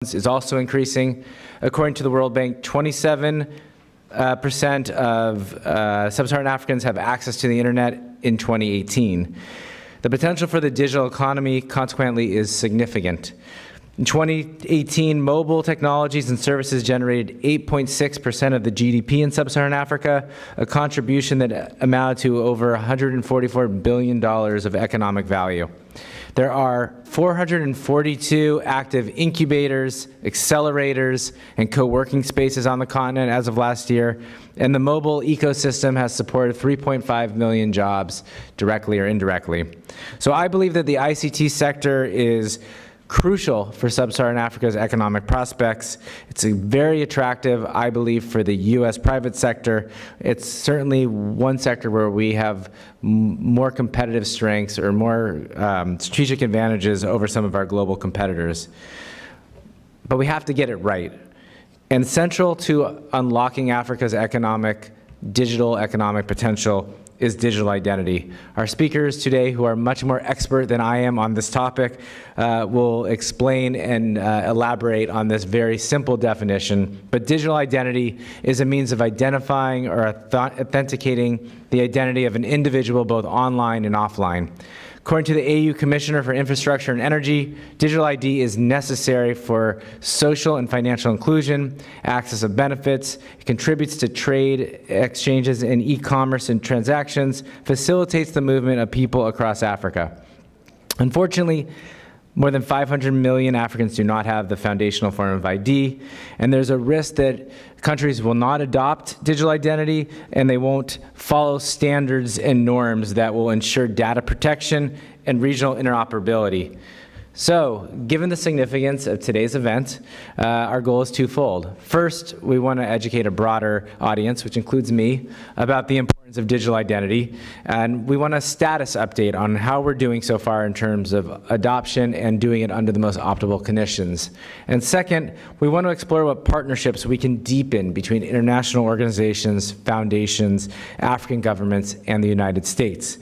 is also increasing. According to the World Bank, 27% of sub-Saharan Africans have access to the internet in 2018. The potential for the digital economy, consequently, is significant. In 2018, mobile technologies and services generated 8.6% of the GDP in sub-Saharan Africa, a contribution that amounted to over $144 billion of economic value. There are 442 active incubators, accelerators, and co-working spaces on the continent as of last year, and the mobile ecosystem has supported 3.5 million jobs, directly or indirectly. So I believe that the ICT sector is crucial for sub-Saharan Africa's economic prospects. It's very attractive, I believe, for the U.S. private sector. It's certainly one sector where we have more competitive strengths or more strategic advantages over some of our global competitors. But we have to get it right. And central to unlocking Africa's digital economic potential is digital identity. Our speakers today, who are much more expert than I am on this topic, will explain and elaborate on this very simple definition. But digital identity is a means of identifying or authenticating the identity of an individual both online and offline. According to the AU Commissioner for Infrastructure and Energy, digital ID is necessary for social and financial inclusion, access of benefits, it contributes to trade exchanges in e-commerce and transactions, facilitates the movement of people across Africa. Unfortunately, more than 500 million Africans do not have the foundational form of ID, and there's a risk that countries will not adopt digital identity and they won't follow standards and norms that will ensure data protection and regional interoperability. So, given the significance of today's event, our goal is twofold. First, we want to educate a broader audience, which includes me, about the importance of digital identity, and we want a status update on how we're doing so far in terms of adoption and doing it under the most optimal conditions. And second, we want to explore what partnerships we can deepen between international organizations, foundations, African governments, and the United States.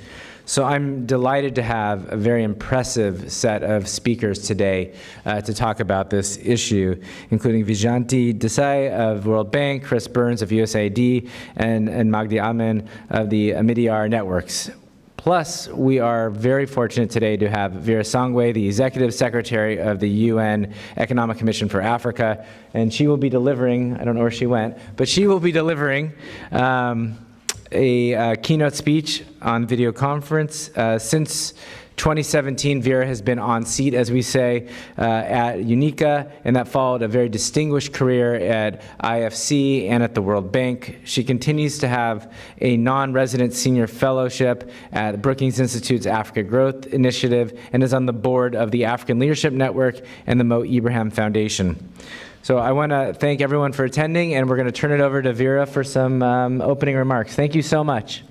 So I'm delighted to have a very impressive set of speakers today to talk about this issue, including Vijayanti Desai of World Bank, Chris Burns of USAID, and Magdi Amen of the Amidyar Networks. Plus, we are very fortunate today to have Vera Songwe, the Executive Secretary of the UN Economic Commission for Africa, and she will be delivering, I don't know where she went, but she will be delivering a keynote speech on video conference. Since 2017, Vera has been on seat, as we say, at UNICA, and that followed a very distinguished career at IFC and at the World Bank. She continues to have a non-resident senior fellowship at the Brookings Institute's Africa Growth Initiative and is on the board of the African Leadership Network and the Mo Ibrahim Foundation. So I want to thank everyone for attending, and we're going to turn it over to Vera for some opening remarks. Thank you so much.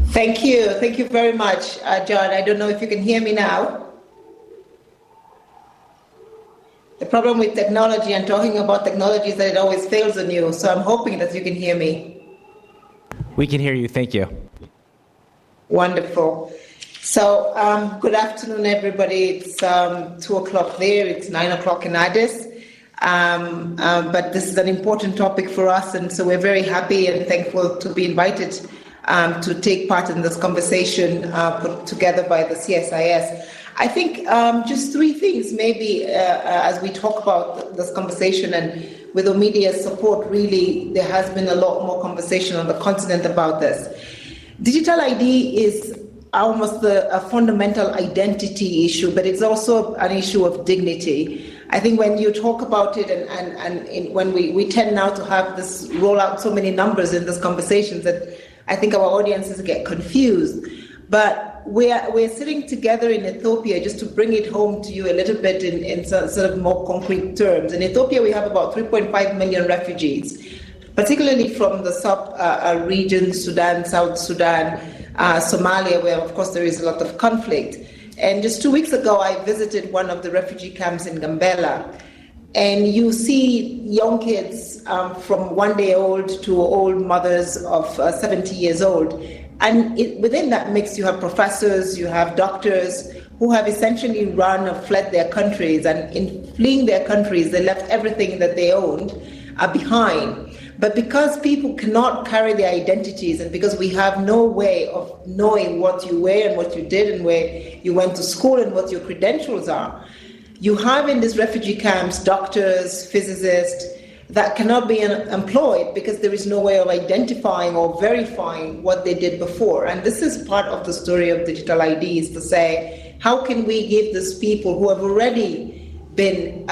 Thank you. Thank you very much, John. I don't know if you can hear me now. The problem with technology and talking about technology is that it always fails on you, so I'm hoping that you can hear me. We can hear you. Thank you. Wonderful. So good afternoon, everybody. It's 2 o'clock there. It's 9 o'clock in Addis. But this is an important topic for us, and so we're very happy and thankful to be invited to take part in this conversation put together by the CSIS. I think just 3 things maybe as we talk about this conversation, and with Omedia's support, really, there has been a lot more conversation on the continent about this. Digital ID is almost a fundamental identity issue, but it's also an issue of dignity. I think when you talk about it, and when we tend now to have this roll out so many numbers in this conversation that I think our audiences get confused. But we're sitting together in Ethiopia, just to bring it home to you a little bit in sort of more concrete terms. In Ethiopia, we have about 3.5 million refugees, particularly from the sub-region, Sudan, South Sudan, Somalia, where, of course, there is a lot of conflict. And just 2 weeks ago, I visited one of the refugee camps in Gambela. and you see young kids from 1 day old to old mothers of 70 years old. And within that mix, you have professors, you have doctors who have essentially run or fled their countries. And in fleeing their countries, they left everything that they owned behind. But because people cannot carry their identities, and because we have no way of knowing what you were and what you did and where you went to school and what your credentials are, you have in these refugee camps doctors, physicists that cannot be employed because there is no way of identifying or verifying what they did before. And this is part of the story of digital IDs, to say, how can we give these people who have already been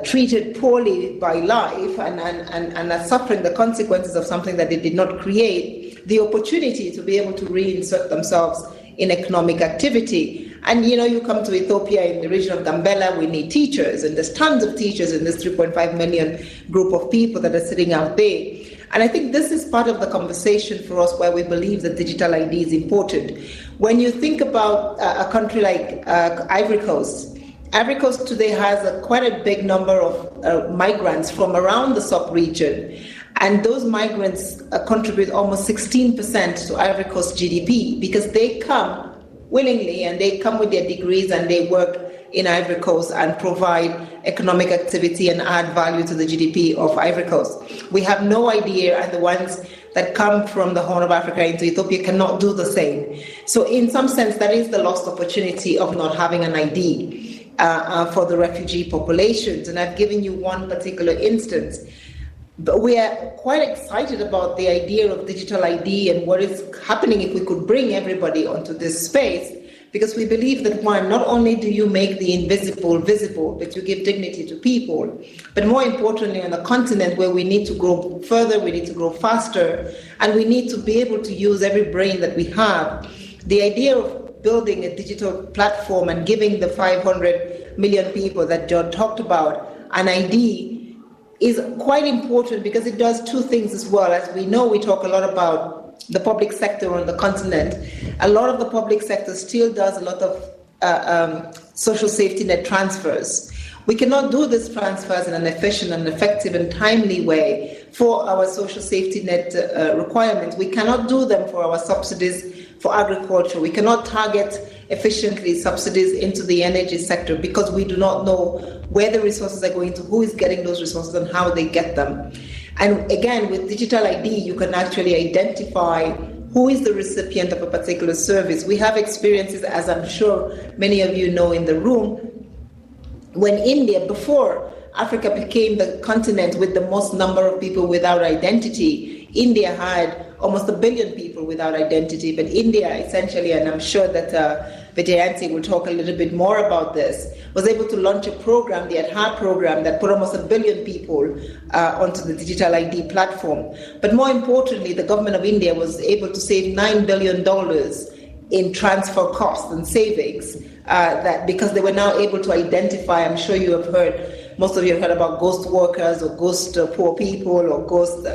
treated poorly by life and are suffering the consequences of something that they did not create, the opportunity to be able to reinsert themselves in economic activity. And you come to Ethiopia, in the region of Gambela, we need teachers, and there's tons of teachers in this 3.5 million group of people that are sitting out there. And I think this is part of the conversation for us, where we believe that digital ID is important. When you think about a country like Ivory Coast, Ivory Coast today has quite a big number of migrants from around the sub-region. And those migrants contribute almost 16% to Ivory Coast GDP, because they come willingly and they come with their degrees and they work in Ivory Coast and provide economic activity and add value to the GDP of Ivory Coast. We have no idea, and the ones that come from the Horn of Africa into Ethiopia cannot do the same. So in some sense, that is the lost opportunity of not having an ID for the refugee populations. And I've given you one particular instance. But we are quite excited about the idea of digital ID and what is happening if we could bring everybody onto this space, because we believe that, one, not only do you make the invisible visible, but you give dignity to people, but more importantly, on a continent where we need to grow further, we need to grow faster, and we need to be able to use every brain that we have. The idea of building a digital platform and giving the 500 million people that John talked about an ID is quite important, because it does two things as well. As we know, we talk a lot about the public sector on the continent. A lot of the public sector still does a lot of social safety net transfers. We cannot do these transfers in an efficient and effective and timely way for our social safety net requirements. We cannot do them for our subsidies for agriculture. We cannot target efficiently subsidies into the energy sector, because we do not know where the resources are going to, who is getting those resources, and how they get them. And again, with digital ID, you can actually identify who is the recipient of a particular service. We have experiences, as I'm sure many of you know in the room, when India, before Africa became the continent with the most number of people without identity, India had almost 1 billion people without identity. But India essentially, and I'm sure that Vijayanti will talk a little bit more about this, was able to launch a program, the Aadhaar program, that put almost 1 billion people onto the digital ID platform. But more importantly, the government of India was able to save $9 billion in transfer costs and savings, that because they were now able to identify. I'm sure you have heard, most of you have heard about ghost workers or ghost poor people or ghost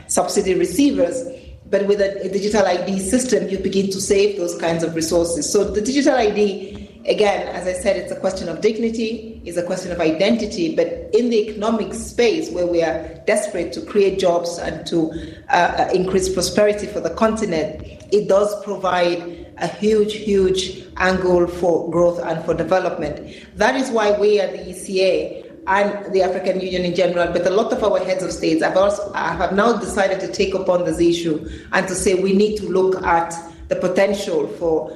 subsidy receivers. But with a digital ID system, you begin to save those kinds of resources. So the digital ID, again, as I said, it's a question of dignity, it's a question of identity. But in the economic space, where we are desperate to create jobs and to increase prosperity for the continent, it does provide a huge, huge angle for growth and for development. That is why we at the ECA and the African Union in general, but a lot of our heads of states have now decided to take upon this issue and to say we need to look at the potential for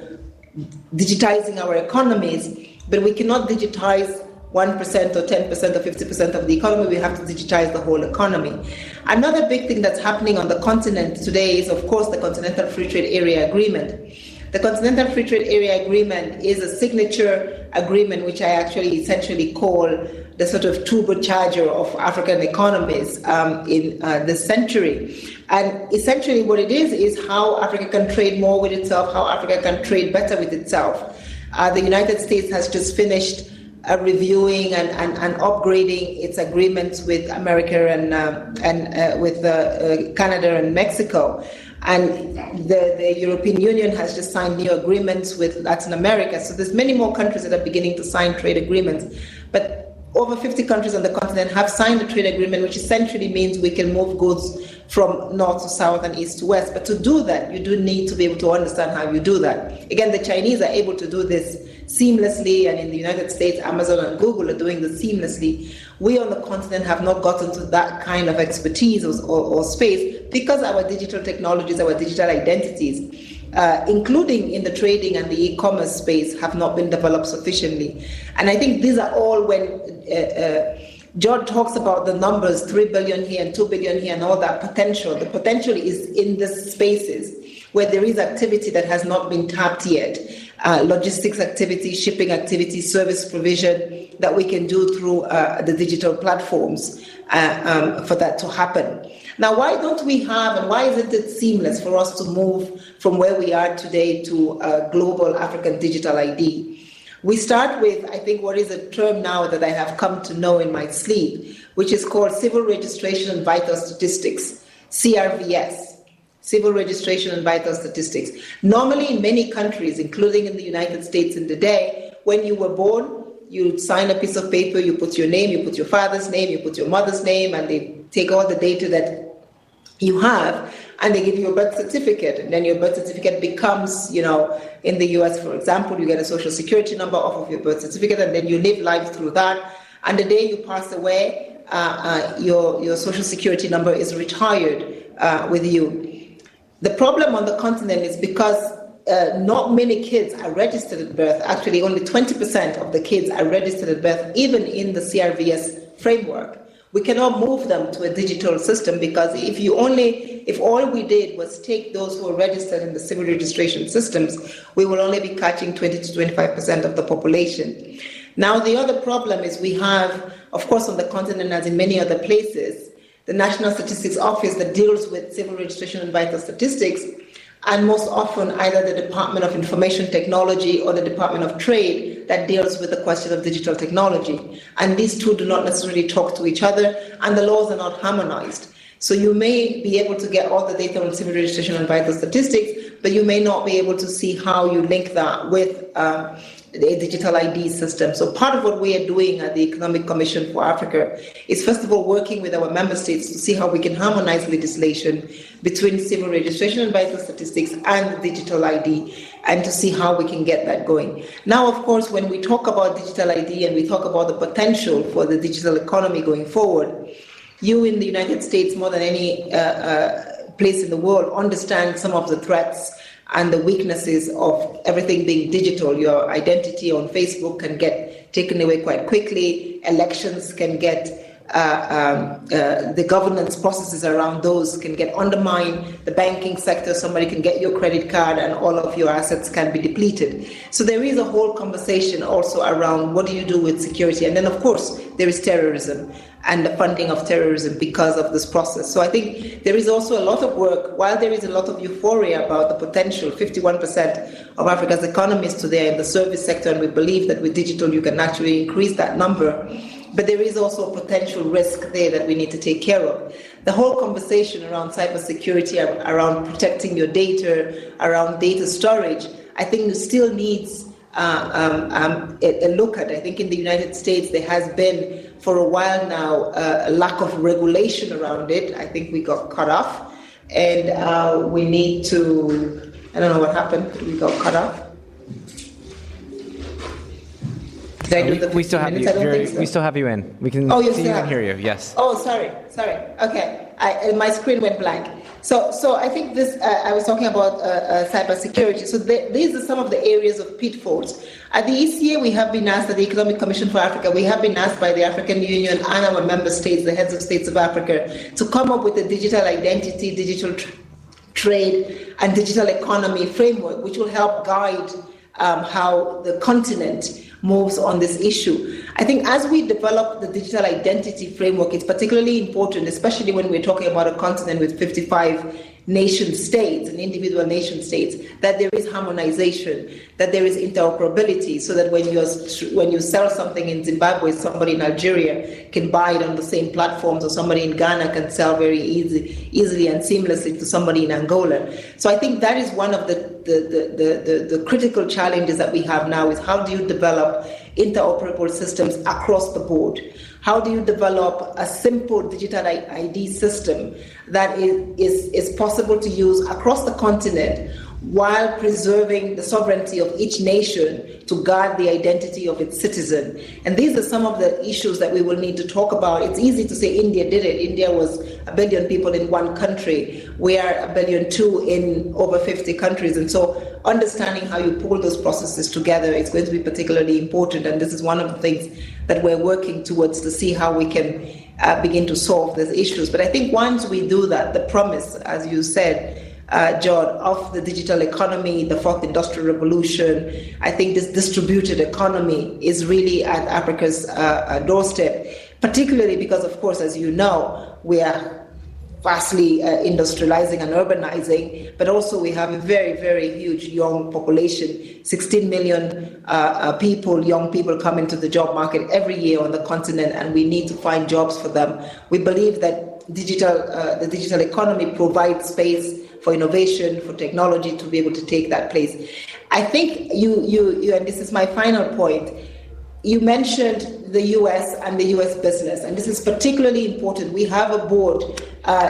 digitizing our economies, but we cannot digitize 1% or 10% or 50% of the economy. We have to digitize the whole economy. Another big thing that's happening on the continent today is, of course, the Continental Free Trade Area Agreement. The Continental Free Trade Area Agreement is a signature agreement, which I actually essentially call the sort of turbocharger of African economies in this century. And essentially what it is how Africa can trade more with itself, how Africa can trade better with itself. The United States has just finished reviewing and upgrading its agreements with America and with Canada and Mexico. And the European Union has just signed new agreements with Latin America. So there's many more countries that are beginning to sign trade agreements. But over 50 countries on the continent have signed a trade agreement, which essentially means we can move goods from north to south and east to west. But to do that, you do need to be able to understand how you do that. Again, the Chinese are able to do this seamlessly, and in the United States, Amazon and Google are doing this seamlessly. We on the continent have not gotten to that kind of expertise or space because our digital technologies, our digital identities, including in the trading and the e-commerce space, have not been developed sufficiently. And I think these are all when John talks about the numbers, 3 billion here and 2 billion here and all that potential. The potential is in the spaces where there is activity that has not been tapped yet. Logistics activity, shipping activity, service provision that we can do through the digital platforms for that to happen. Now, why don't we have, and why isn't it seamless for us to move from where we are today to a global African digital ID? We start with, I think, what is a term now that I have come to know in my sleep, which is called Civil Registration and Vital Statistics, CRVS. Civil Registration and Vital Statistics. Normally in many countries, including in the United States in the day, when you were born, you sign a piece of paper, you put your name, you put your father's name, you put your mother's name, and they take all the data that you have, and they give you a birth certificate. And then your birth certificate becomes, in the US, for example, you get a social security number off of your birth certificate, and then you live life through that. And the day you pass away, your social security number is retired with you. The problem on the continent is because not many kids are registered at birth. Actually, only 20% of the kids are registered at birth, even in the CRVS framework. We cannot move them to a digital system because if all we did was take those who are registered in the civil registration systems, we will only be catching 20 to 25% of the population. Now, the other problem is we have, of course, on the continent, as in many other places, the National Statistics Office that deals with civil registration and vital statistics, and most often either the Department of Information Technology or the Department of Trade that deals with the question of digital technology. And these two do not necessarily talk to each other, and the laws are not harmonized. So you may be able to get all the data on civil registration and vital statistics, but you may not be able to see how you link that with the digital ID system. So part of what we are doing at the Economic Commission for Africa is, first of all, working with our member states to see how we can harmonize legislation between civil registration and vital statistics and the digital ID, and to see how we can get that going. Now, of course, when we talk about digital ID and we talk about the potential for the digital economy going forward, you in the United States, more than any place in the world, understand some of the threats and the weaknesses of everything being digital. Your identity on Facebook can get taken away quite quickly. Elections can get, the governance processes around those can get undermined. The banking sector, somebody can get your credit card and all of your assets can be depleted. So there is a whole conversation also around what do you do with security. And then, of course, there is terrorism and the funding of terrorism because of this process. So I think there is also a lot of work. While there is a lot of euphoria about the potential, 51% of Africa's economies today are in the service sector, and we believe that with digital you can actually increase that number. But there is also a potential risk there that we need to take care of. The whole conversation around cybersecurity, around protecting your data, around data storage, I think it still needs a look at. I think in the United States there has been for a while now a lack of regulation around it. I think we got cut off, and we need to, I don't know what happened, we got cut off. We still have you. So. We still have you in. We can see you and hear you. Yes. Oh, sorry. Okay, my screen went blank. So I think this. I was talking about cybersecurity. So these are some of the areas of pitfalls. At the ECA, we have been asked, at the Economic Commission for Africa, we have been asked by the African Union and our member states, the heads of states of Africa, to come up with a digital identity, digital trade, and digital economy framework, which will help guide how the continent moves on this issue. I think as we develop the digital identity framework, it's particularly important, especially when we're talking about a continent with 55 nation states and individual nation states, that there is harmonization, that there is interoperability, so that when you sell something in Zimbabwe, somebody in Algeria can buy it on the same platforms, or somebody in Ghana can sell very easily and seamlessly to somebody in Angola. So I think that is one of the critical challenges that we have now, is how do you develop interoperable systems across the board? How do you develop a simple digital ID system that is possible to use across the continent while preserving the sovereignty of each nation to guard the identity of its citizen? And these are some of the issues that we will need to talk about. It's easy to say India did it. India was 1 billion people in one country. We are 1.2 billion in over 50 countries. And so understanding how you pull those processes together is going to be particularly important. And this is one of the things that we're working towards to see how we can begin to solve these issues. But I think once we do that, the promise, as you said, John, of the digital economy, the fourth industrial revolution, I think this distributed economy is really at Africa's doorstep, particularly because, of course, as you know, we are vastly industrializing and urbanizing, but also we have a very, very huge young population. 16 million young people come into the job market every year on the continent, and we need to find jobs for them. We believe that the digital economy provides space for innovation, for technology to be able to take that place. I think you and this is my final point, you mentioned the US and the US business, and this is particularly important. We have a board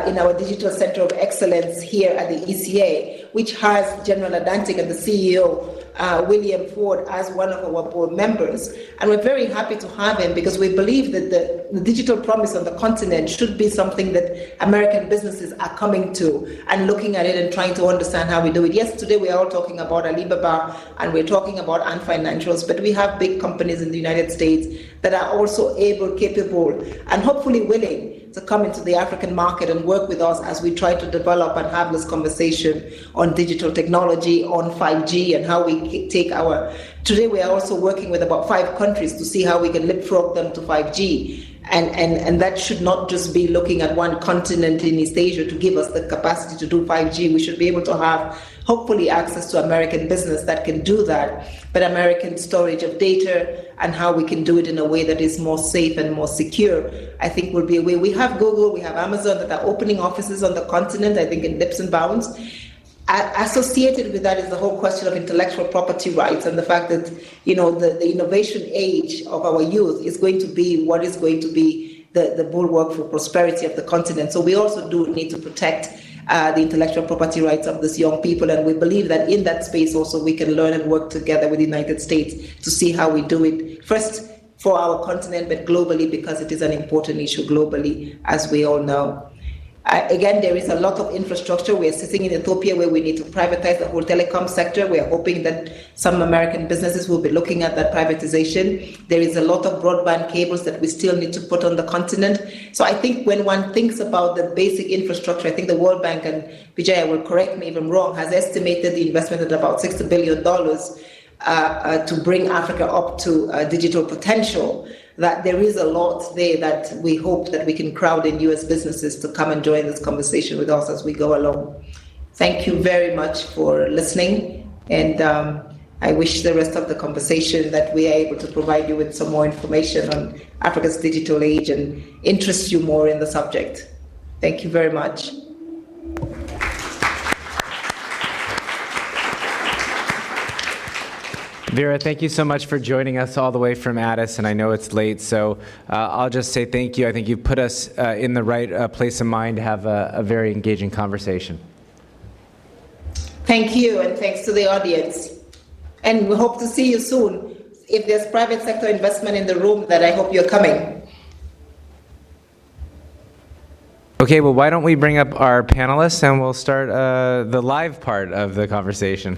in our Digital Center of Excellence here at the ECA, which has General Atlantic and the CEO, William Ford, as one of our board members. And we're very happy to have him because we believe that the digital promise on the continent should be something that American businesses are coming to and looking at it and trying to understand how we do it. Yes, today we are all talking about Alibaba and we're talking about Ant Financials, but we have big companies in the United States that are also able, capable, and hopefully willing to come into the African market and work with us as we try to develop and have this conversation on digital technology, on 5G, and how we take today we are also working with about 5 countries to see how we can leapfrog them to 5G. And that should not just be looking at one continent in East Asia to give us the capacity to do 5G. We should be able to have, hopefully, access to American business that can do that, but American storage of data and how we can do it in a way that is more safe and more secure, I think will be a way. We have Google, we have Amazon that are opening offices on the continent, I think in leaps and bounds. Associated with that is the whole question of intellectual property rights and the fact that, the innovation age of our youth is going to be what is going to be the bulwark for prosperity of the continent. So we also do need to protect the intellectual property rights of these young people. And we believe that in that space also we can learn and work together with the United States to see how we do it. First, for our continent, but globally, because it is an important issue globally, as we all know. Again, there is a lot of infrastructure. We are sitting in Ethiopia where we need to privatize the whole telecom sector. We are hoping that some American businesses will be looking at that privatization. There is a lot of broadband cables that we still need to put on the continent. So I think when one thinks about the basic infrastructure, I think the World Bank, and Vijaya will correct me if I'm wrong, has estimated the investment at about $60 billion to bring Africa up to digital potential. That there is a lot there that we hope that we can crowd in US businesses to come and join this conversation with us as we go along. Thank you very much for listening, and I wish the rest of the conversation that we are able to provide you with some more information on Africa's digital age and interest you more in the subject. Thank you very much. Vera, thank you so much for joining us all the way from Addis, and I know it's late, so I'll just say thank you. I think you've put us in the right place of mind to have a very engaging conversation. Thank you, and thanks to the audience. And we hope to see you soon. If there's private sector investment in the room, then I hope you're coming. Okay, well, why don't we bring up our panelists, and we'll start the live part of the conversation.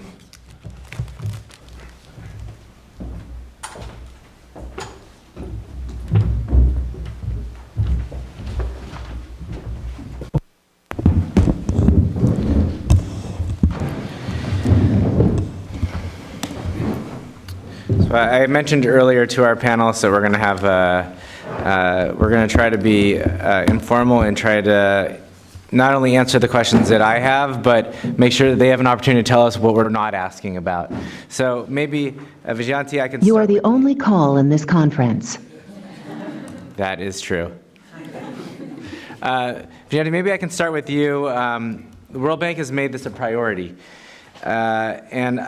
I mentioned earlier to our panelists that we're going to have we're going to try to be informal and try to not only answer the questions that I have, but make sure that they have an opportunity to tell us what we're not asking about. So maybe, Vijayanti, I can You are the only call in this conference. That is true. Vijayanti, maybe I can start with you. The World Bank has made this a priority. And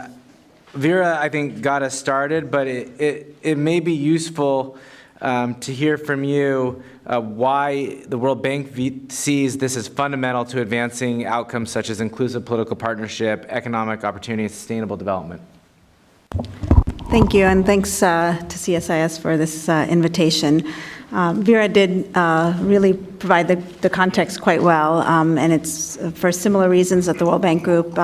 Vera, I think, got us started, but it may be useful to hear from you why the World Bank sees this as fundamental to advancing outcomes such as inclusive political partnership, economic opportunity, and sustainable development. Thank you, and thanks to CSIS for this invitation. Vera did really provide the context quite well, and it's for similar reasons that the World Bank Group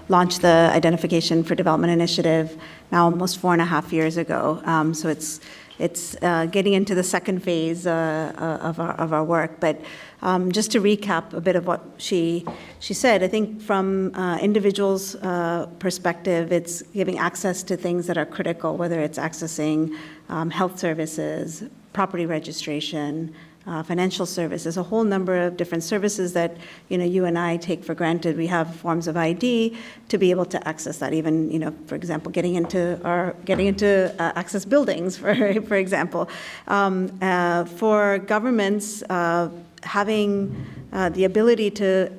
launched the Identification for Development Initiative now almost 4.5 years ago. So it's getting into the second phase of our work. But just to recap a bit of what she said, I think from individuals' perspective, it's giving access to things that are critical, whether it's accessing health services, property registration, financial services, a whole number of different services that you and I take for granted. We have forms of ID to be able to access that. Even for example, getting into access buildings, for example. For governments, having the ability to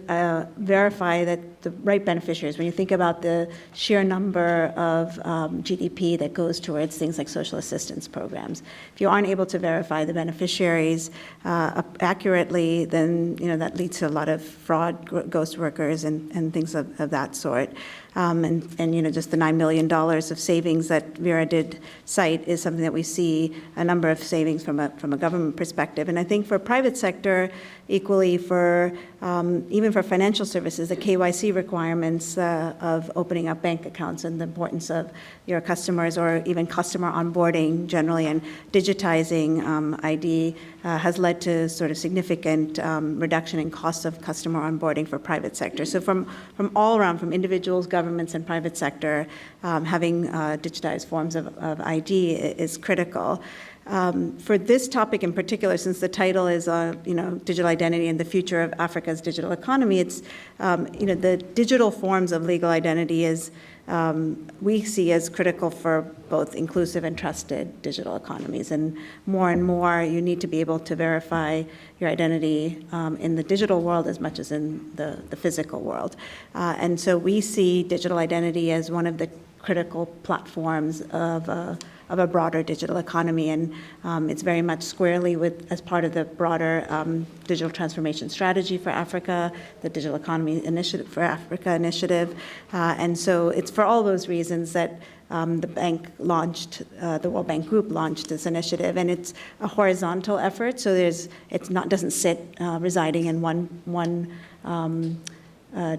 verify that the right beneficiaries, when you think about the sheer number of GDP that goes towards things like social assistance programs, if you aren't able to verify the beneficiaries accurately, then that leads to a lot of fraud, ghost workers, and things of that sort. And just the $9 million of savings that Vera did cite is something that we see a number of savings from a government perspective. And I think for private sector, equally for even for financial services, the KYC requirements of opening up bank accounts and the importance of your customers, or even customer onboarding generally, and digitizing ID has led to sort of significant reduction in costs of customer onboarding for private sector. So from all around, from individuals, governments, and private sector, having digitized forms of ID is critical. For this topic in particular, since the title is digital identity and the future of Africa's digital economy, it's the digital forms of legal identity is we see as critical for both inclusive and trusted digital economies. And more you need to be able to verify your identity in the digital world as much as in the physical world. And so we see digital identity as one of the critical platforms of a broader digital economy, and it's very much squarely as part of the broader digital transformation strategy for Africa, the Digital Economy Initiative for Africa initiative, and so it's for all those reasons that the bank launched, the World Bank Group launched this initiative, and it's a horizontal effort. So doesn't sit residing in one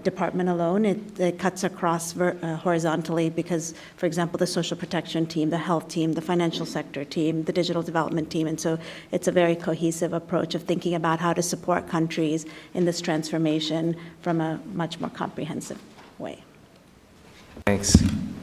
department alone. It cuts across horizontally because, for example, the social protection team, the health team, the financial sector team, the digital development team, and so it's a very cohesive approach of thinking about how to support countries in this transformation from a much more comprehensive way. Thanks.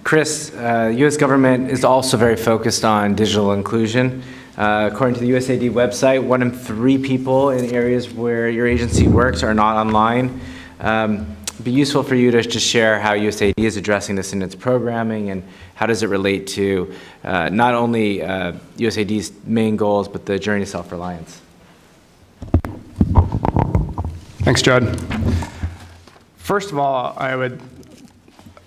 Chris, U.S. government is also very focused on digital inclusion. According to the USAID website, 1 in 3 people in areas where your agency works are not online. It'd be useful for you to just share how USAID is addressing this in its programming, and how does it relate to not only USAID's main goals, but the journey to self-reliance. Thanks, Judd. First of all, I would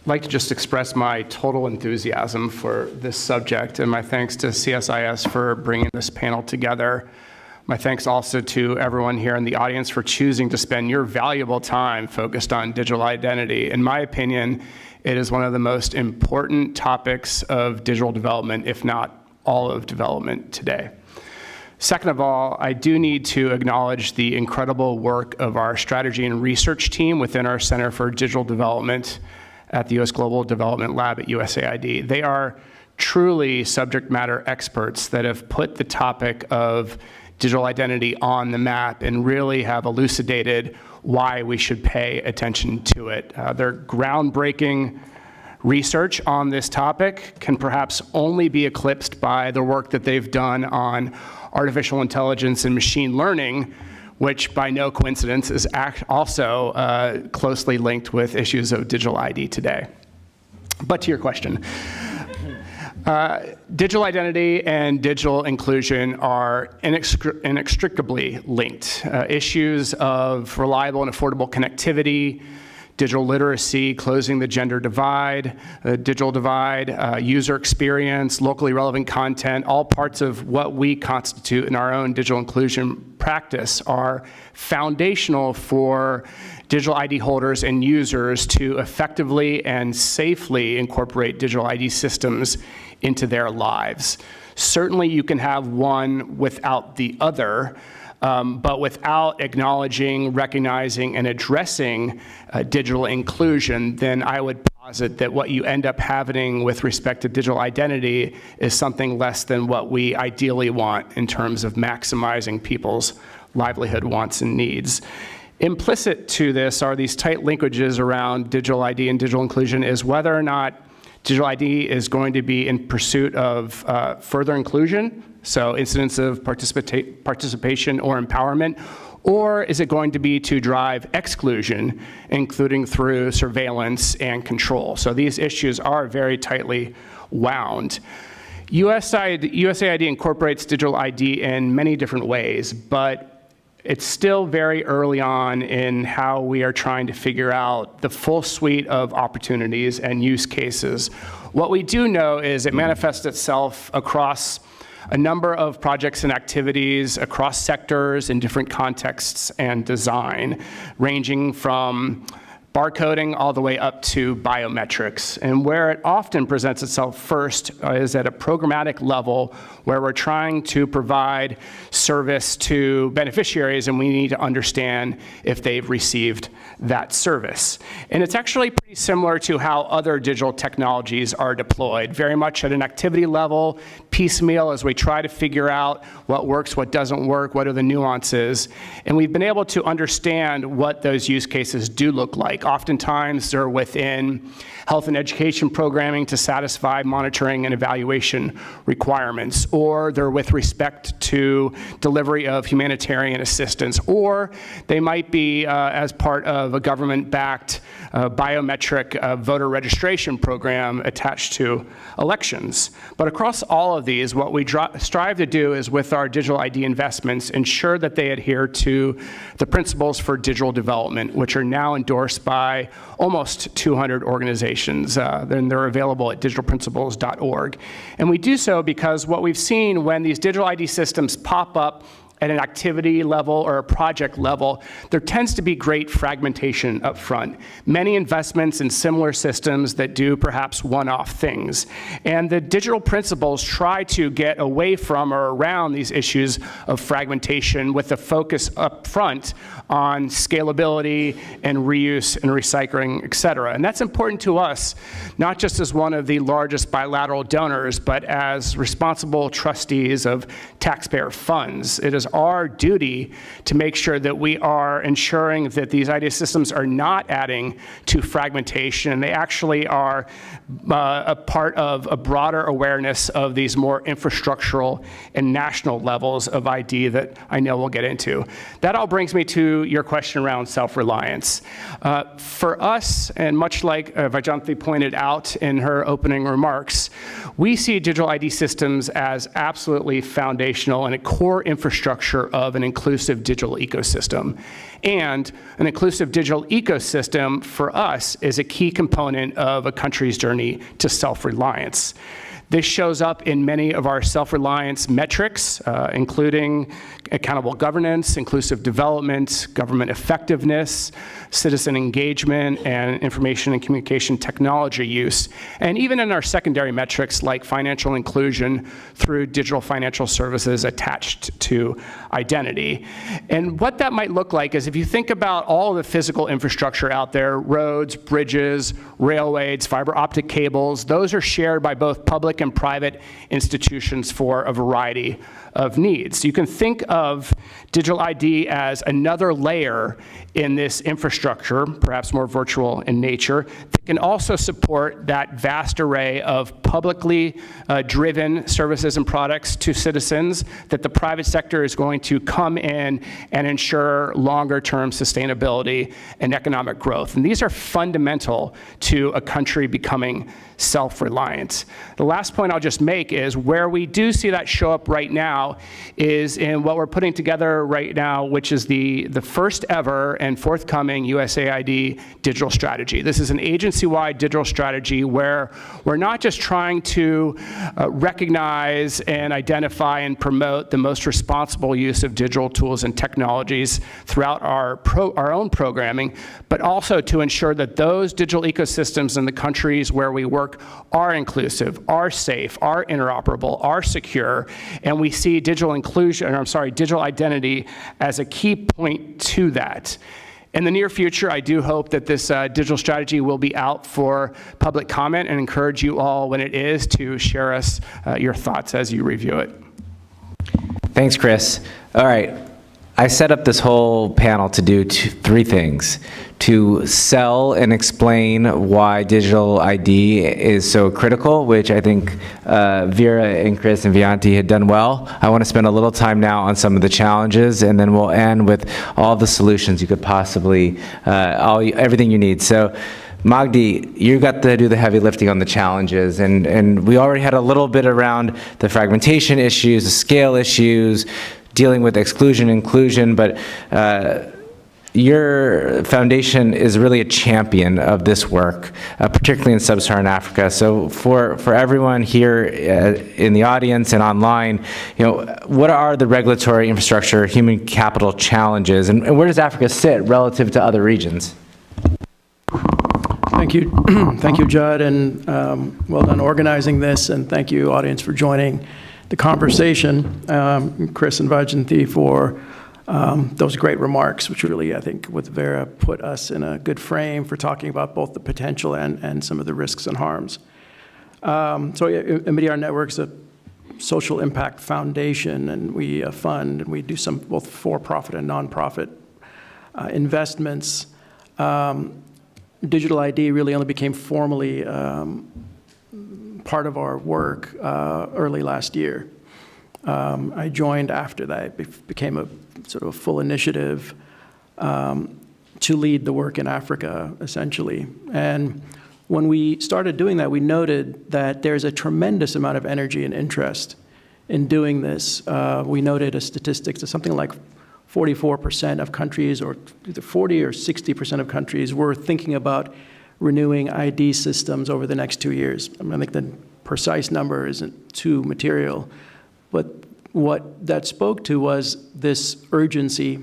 like to just express my total enthusiasm for this subject, and my thanks to CSIS for bringing this panel together. My thanks also to everyone here in the audience for choosing to spend your valuable time focused on digital identity. In my opinion, it is one of the most important topics of digital development, if not all of development today. Second of all, I do need to acknowledge the incredible work of our strategy and research team within our Center for Digital Development at the U.S. Global Development Lab at USAID. They are truly subject matter experts that have put the topic of digital identity on the map and really have elucidated why we should pay attention to it. Their groundbreaking research on this topic can perhaps only be eclipsed by the work that they've done on artificial intelligence and machine learning, which by no coincidence is also closely linked with issues of digital ID today. But to your question, digital identity and digital inclusion are inextricably linked. Issues of reliable and affordable connectivity digital literacy, closing the gender divide, digital divide, user experience, locally relevant content, all parts of what we constitute in our own digital inclusion practice are foundational for digital ID holders and users to effectively and safely incorporate digital ID systems into their lives. Certainly you can have one without the other, but without acknowledging, recognizing, and addressing digital inclusion, then I would posit that what you end up having with respect to digital identity is something less than what we ideally want in terms of maximizing people's livelihood wants and needs. Implicit to this are these tight linkages around digital ID and digital inclusion is whether or not digital ID is going to be in pursuit of further inclusion, so incidents of participation or empowerment, or is it going to be to drive exclusion, including through surveillance and control? So these issues are very tightly wound. USAID incorporates digital ID in many different ways, but it's still very early on in how we are trying to figure out the full suite of opportunities and use cases. What we do know is it manifests itself across a number of projects and activities across sectors in different contexts and design, ranging from barcoding all the way up to biometrics. And where it often presents itself first is at a programmatic level where we're trying to provide service to beneficiaries and we need to understand if they've received that service. And it's actually pretty similar to how other digital technologies are deployed, very much at an activity level, piecemeal as we try to figure out what works, what doesn't work, what are the nuances. And we've been able to understand what those use cases do look like. Oftentimes they're within health and education programming to satisfy monitoring and evaluation requirements, or they're with respect to delivery of humanitarian assistance, or they might be as part of a government-backed biometric voter registration program attached to elections. But across all of these, what we strive to do is with our digital ID investments, ensure that they adhere to the principles for digital development, which are now endorsed by almost 200 organizations. Then they're available at digitalprinciples.org. And we do so because what we've seen when these digital ID systems pop up at an activity level or a project level, there tends to be great fragmentation up front. Many investments in similar systems that do perhaps one-off things. And the digital principles try to get away from or around these issues of fragmentation with a focus up front on scalability and reuse and recycling, et cetera. And that's important to us, not just as one of the largest bilateral donors, but as responsible trustees of taxpayer funds. It is our duty to make sure that we are ensuring that these ID systems are not adding to fragmentation, and they actually are a part of a broader awareness of these more infrastructural and national levels of ID that I know we'll get into. That all brings me to your question around self-reliance. For us, and much like Vyjayanti pointed out in her opening remarks, we see digital ID systems as absolutely foundational and a core infrastructure of an inclusive digital ecosystem. And an inclusive digital ecosystem for us is a key component of a country's journey to self-reliance. This shows up in many of our self-reliance metrics, including accountable governance, inclusive development, government effectiveness, citizen engagement, and information and communication technology use, and even in our secondary metrics like financial inclusion through digital financial services attached to identity. And what that might look like is if you think about all of the physical infrastructure out there, roads, bridges, railways, fiber optic cables, those are shared by both public and private institutions for a variety of needs. You can think of digital ID as another layer in this infrastructure, perhaps more virtual in nature, that can also support that vast array of publicly driven services and products to citizens that the private sector is going to come in and ensure longer-term sustainability and economic growth. And these are fundamental to a country becoming self-reliant. The last last point I'll just make is where we do see that show up right now is in what we're putting together right now, which is the first ever and forthcoming USAID digital strategy. This is an agency-wide digital strategy where we're not just trying to recognize and identify and promote the most responsible use of digital tools and technologies throughout our own programming, but also to ensure that those digital ecosystems in the countries where we work are inclusive, are safe, are interoperable, are secure, and we see digital identity as a key point to that. In the near future, I do hope that this digital strategy will be out for public comment and encourage you all, when it is, to share us your thoughts as you review it. Thanks, Chris. All right. I set up this whole panel to do three things: to sell and explain why digital ID is so critical, which I think Vera and Chris and Vianti had done well. I want to spend a little time now on some of the challenges, and then we'll end with all the solutions you could possibly, everything you need. So, Magdi, you got to do the heavy lifting on the challenges, and we already had a little bit around the fragmentation issues, the scale issues, dealing with exclusion, inclusion, but your foundation is really a champion of this work, particularly in sub-Saharan Africa. So for everyone here in the audience and online, what are the regulatory infrastructure, human capital challenges, and where does Africa sit relative to other regions? Thank you. Thank you, Judd, and well done organizing this, and thank you, audience, for joining the conversation. Chris and Vajanthi for those great remarks, which really, I think, with Vera, put us in a good frame for talking about both the potential and some of the risks and harms. MDR Network is a social impact foundation, and we fund, and we do some both for-profit and nonprofit investments. Digital ID really only became formally part of our work early last year. I joined after that. It became a sort of a full initiative to lead the work in Africa, essentially. And when we started doing that, we noted that there's a tremendous amount of energy and interest in doing this. We noted a statistics of something like 44% of countries, or either 40 or 60% of countries, were thinking about renewing ID systems over the next 2 years. I think the precise number isn't too material, but what that spoke to was this urgency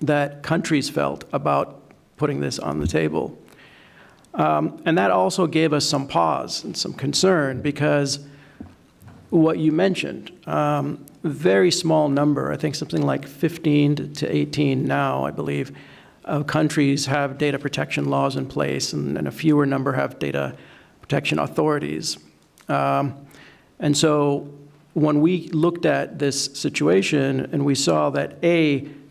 that countries felt about putting this on the table. And that also gave us some pause and some concern, because what you mentioned, very small number, I think something like 15 to 18 now, I believe, countries have data protection laws in place, and a fewer number have data protection authorities. And so when we looked at this situation and we saw that,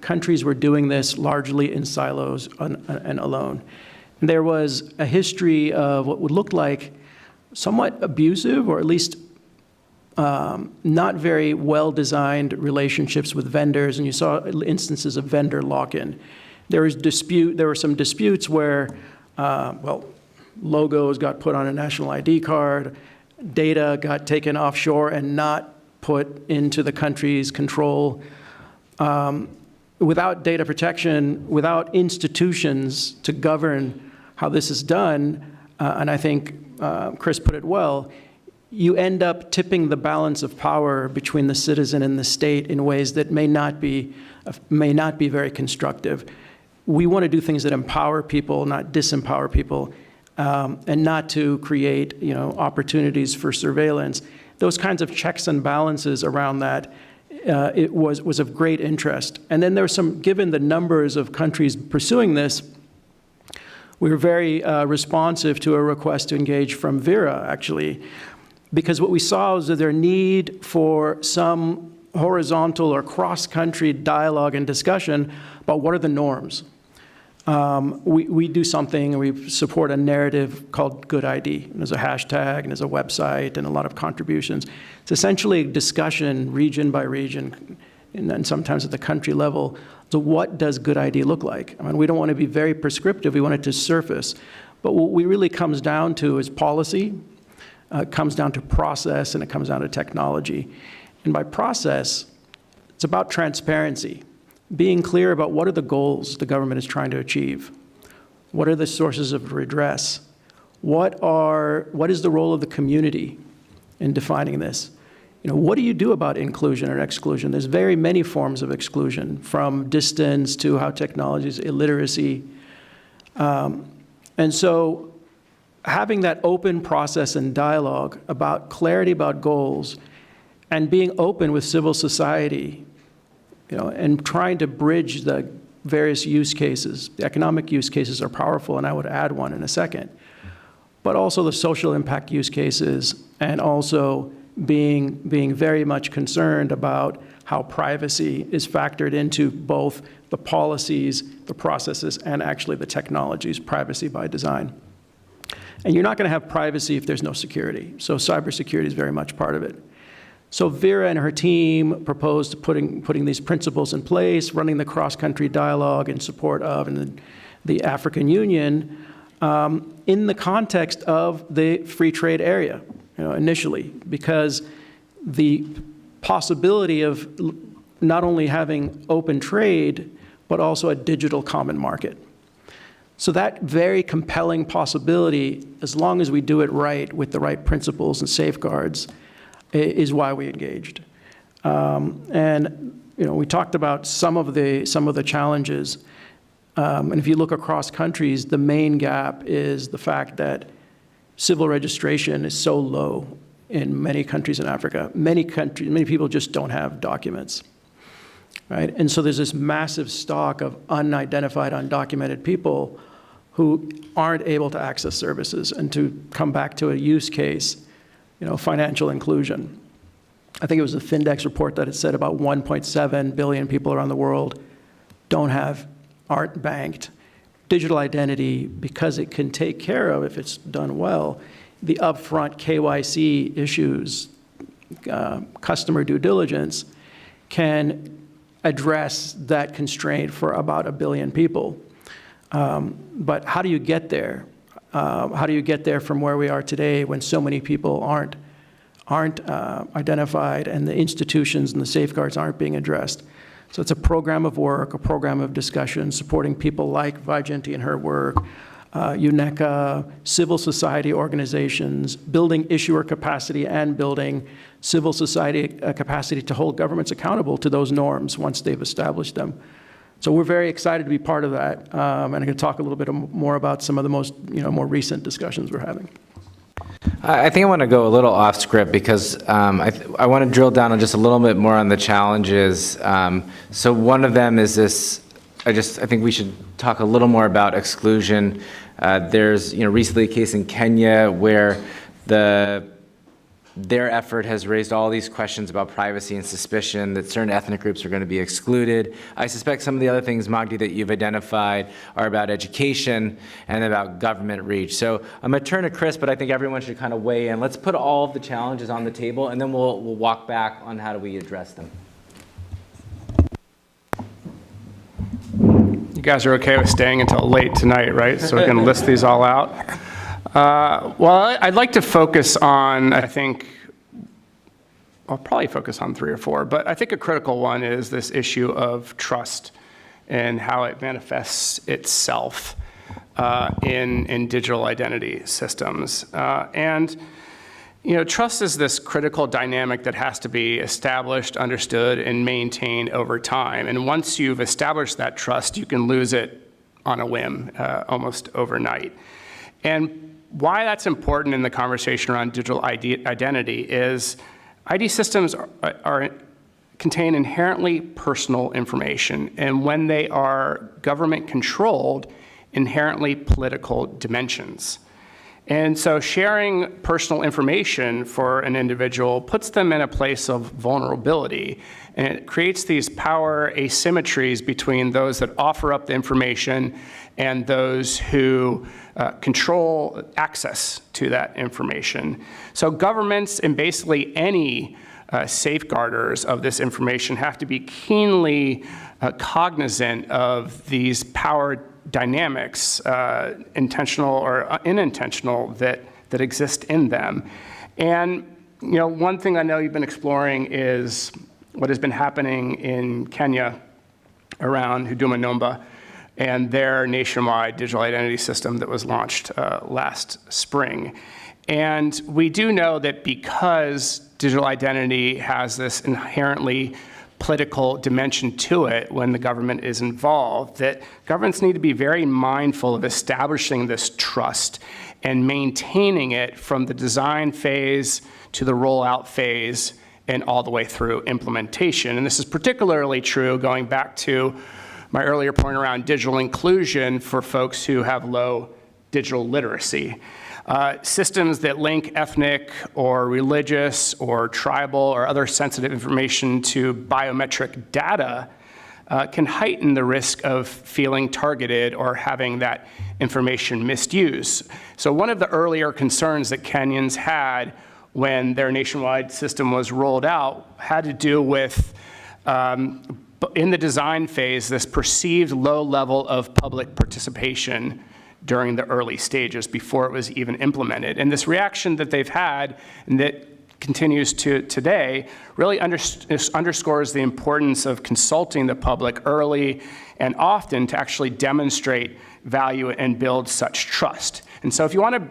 countries were doing this largely in silos and alone. And there was a history of what would look like somewhat abusive, or at least not very well-designed relationships with vendors, and you saw instances of vendor lock-in. There were some disputes where, logos got put on a national ID card, data got taken offshore and not put into the country's control. Without data protection, without institutions to govern how this is done, and I think Chris put it well, you end up tipping the balance of power between the citizen and the state in ways that may not be very constructive. We want to do things that empower people, not disempower people, and not to create, opportunities for surveillance. Those kinds of checks and balances around that, it was of great interest. And then there's given the numbers of countries pursuing this, we were very responsive to a request to engage from Vera, actually, because what we saw was that their need for some horizontal or cross-country dialogue and discussion about what are the norms. We do something, and we support a narrative called Good ID. And there's a hashtag, and there's a website, and a lot of contributions. It's essentially a discussion, region by region, and then sometimes at the country level. So what does Good ID look like? We don't want to be very prescriptive. We want it to surface. But what we really comes down to is policy, It comes down to process and it comes down to technology. And by process, it's about transparency, being clear about what are the goals the government is trying to achieve. What are the sources of redress? What is the role of the community in defining this? What do you do about inclusion or exclusion? There's very many forms of exclusion, from distance to how technology is illiteracy. And so having that open process and dialogue about clarity about goals and being open with civil society, and trying to bridge the various use cases. The economic use cases are powerful, and I would add one in a second. But also the social impact use cases, and also being very much concerned about how privacy is factored into both the policies, the processes, and actually the technologies, privacy by design. And you're not going to have privacy if there's no security. So cybersecurity is very much part of it. So Vera and her team proposed putting these principles in place, running the cross-country dialogue in support of the African Union in the context of the free trade area, initially, because the possibility of not only having open trade, but also a digital common market. So that very compelling possibility, as long as we do it right with the right principles and safeguards, is why we engaged. And we talked about some of the challenges. And if you look across countries, the main gap is the fact that civil registration is so low in many countries in Africa. Many people just don't have documents, right? And so there's this massive stock of unidentified, undocumented people who aren't able to access services. And to come back to a use case, financial inclusion. I think it was a Findex report that had said about 1.7 billion people around the world aren't banked. Digital identity, because it can take care of, if it's done well, the upfront KYC issues, customer due diligence, can address that constraint for about 1 billion people. But how do you get there? How do you get there from where we are today when so many people aren't identified and the institutions and the safeguards aren't being addressed? So it's a program of work, a program of discussion, supporting people like Vyjayanti and her work, UNECA, civil society organizations, building issuer capacity and building civil society capacity to hold governments accountable to those norms once they've established them. So we're very excited to be part of that, and I'm going to talk a little bit more about some of the most, more recent discussions we're having. I think I want to go a little off script because I want to drill down on just a little bit more on the challenges. So one of them is this, I think we should talk a little more about exclusion. There's, recently a case in Kenya where their effort has raised all these questions about privacy and suspicion that certain ethnic groups are going to be excluded. I suspect some of the other things, Magdi, that you've identified are about education and about government reach. So I'm going to turn to Chris, but I think everyone should kind of weigh in. Let's put all of the challenges on the table, and then we'll walk back on how do we address them. You guys are okay with staying until late tonight, right? So we can list these all out. Well, I'd like to focus on, I'll probably focus on 3 or 4, but I think a critical one is this issue of trust and how it manifests itself in digital identity systems. Trust is this critical dynamic that has to be established, understood, and maintained over time. And once you've established that trust, you can lose it on a whim, almost overnight. And why that's important in the conversation around digital identity is ID systems contain inherently personal information, and when they are government-controlled, inherently political dimensions. And so sharing personal information for an individual puts them in a place of vulnerability, and it creates these power asymmetries between those that offer up the information and those who control access to that information. So governments and basically any safeguarders of this information have to be keenly cognizant of these power dynamics, intentional or unintentional, that exist in them. And one thing I know you've been exploring is what has been happening in Kenya around Huduma Number and their nationwide digital identity system that was launched last spring. And we do know that because digital identity has this inherently political dimension to it when the government is involved, that governments need to be very mindful of establishing this trust and maintaining it from the design phase to the rollout phase and all the way through implementation. And this is particularly true going back to my earlier point around digital inclusion for folks who have low digital literacy. Systems that link ethnic or religious or tribal or other sensitive information to biometric data can heighten the risk of feeling targeted or having that information misused. So one of the earlier concerns that Kenyans had when their nationwide system was rolled out had to do with, in the design phase, this perceived low level of public participation during the early stages before it was even implemented. And this reaction that they've had and that continues to today really underscores the importance of consulting the public early and often to actually demonstrate value and build such trust. And so if you want to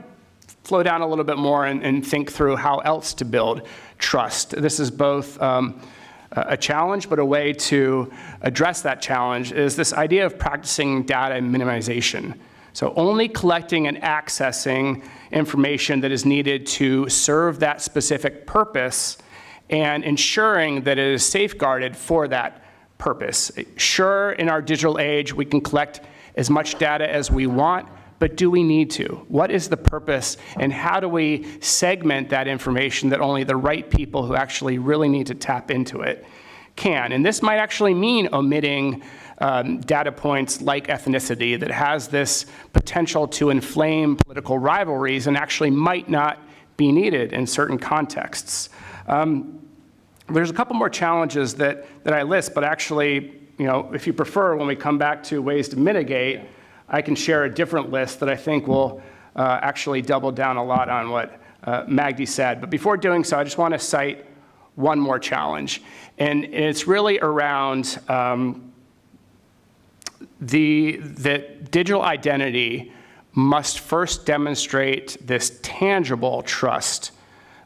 flow down a little bit more and think through how else to build trust, this is both a challenge, but a way to address that challenge is this idea of practicing data minimization. So only collecting and accessing information that is needed to serve that specific purpose and ensuring that it is safeguarded for that purpose. Sure, in our digital age, we can collect as much data as we want, but do we need to? What is the purpose, and how do we segment that information that only the right people who actually really need to tap into it can? And this might actually mean omitting data points like ethnicity that has this potential to inflame political rivalries and actually might not be needed in certain contexts. There's a couple more challenges that I list, but actually, if you prefer, when we come back to ways to mitigate, I can share a different list that I think will actually double down a lot on what Magdi said. But before doing so, I just want to cite one more challenge. And it's really around that digital identity must first demonstrate this tangible trust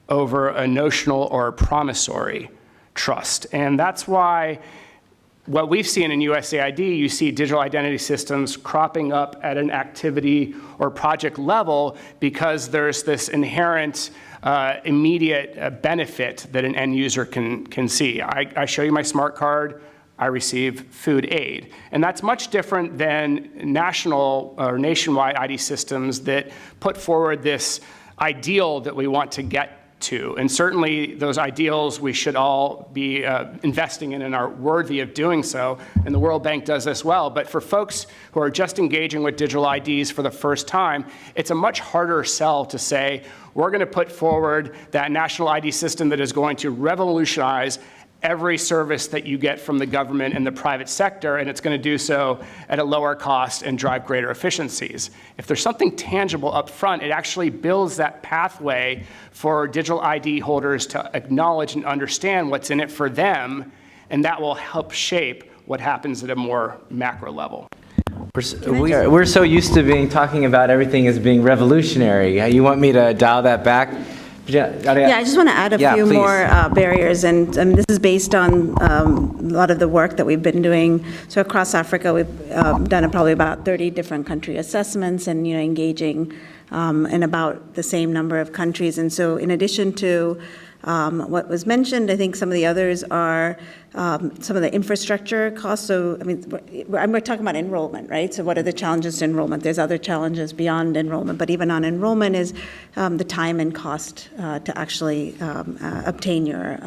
over a notional or promissory trust. And that's why what we've seen in USAID, you see digital identity systems cropping up at an activity or project level because there's this inherent immediate benefit that an end user can see. I show you my smart card, I receive food aid. And that's much different than national or nationwide ID systems that put forward this ideal that we want to get to. And certainly those ideals we should all be investing in and are worthy of doing so. And the World Bank does this well. But for folks who are just engaging with digital IDs for the first time, it's a much harder sell to say, we're going to put forward that national ID system that is going to revolutionize every service that you get from the government and the private sector, and it's going to do so at a lower cost and drive greater efficiencies. If there's something tangible up front, it actually builds that pathway for digital ID holders to acknowledge and understand what's in it for them, and that will help shape what happens at a more macro level. We're so used to talking about everything as being revolutionary. You want me to dial that back? Yeah, I just want to add a few please. more barriers, and this is based on a lot of the work that we've been doing. So across Africa, we've done probably about 30 different country assessments and engaging in about the same number of countries. And so in addition to what was mentioned, I think some of the others are some of the infrastructure costs. So, I mean, we're talking about enrollment, right? So what are the challenges to enrollment? There's other challenges beyond enrollment, but even on enrollment is the time and cost to actually obtain your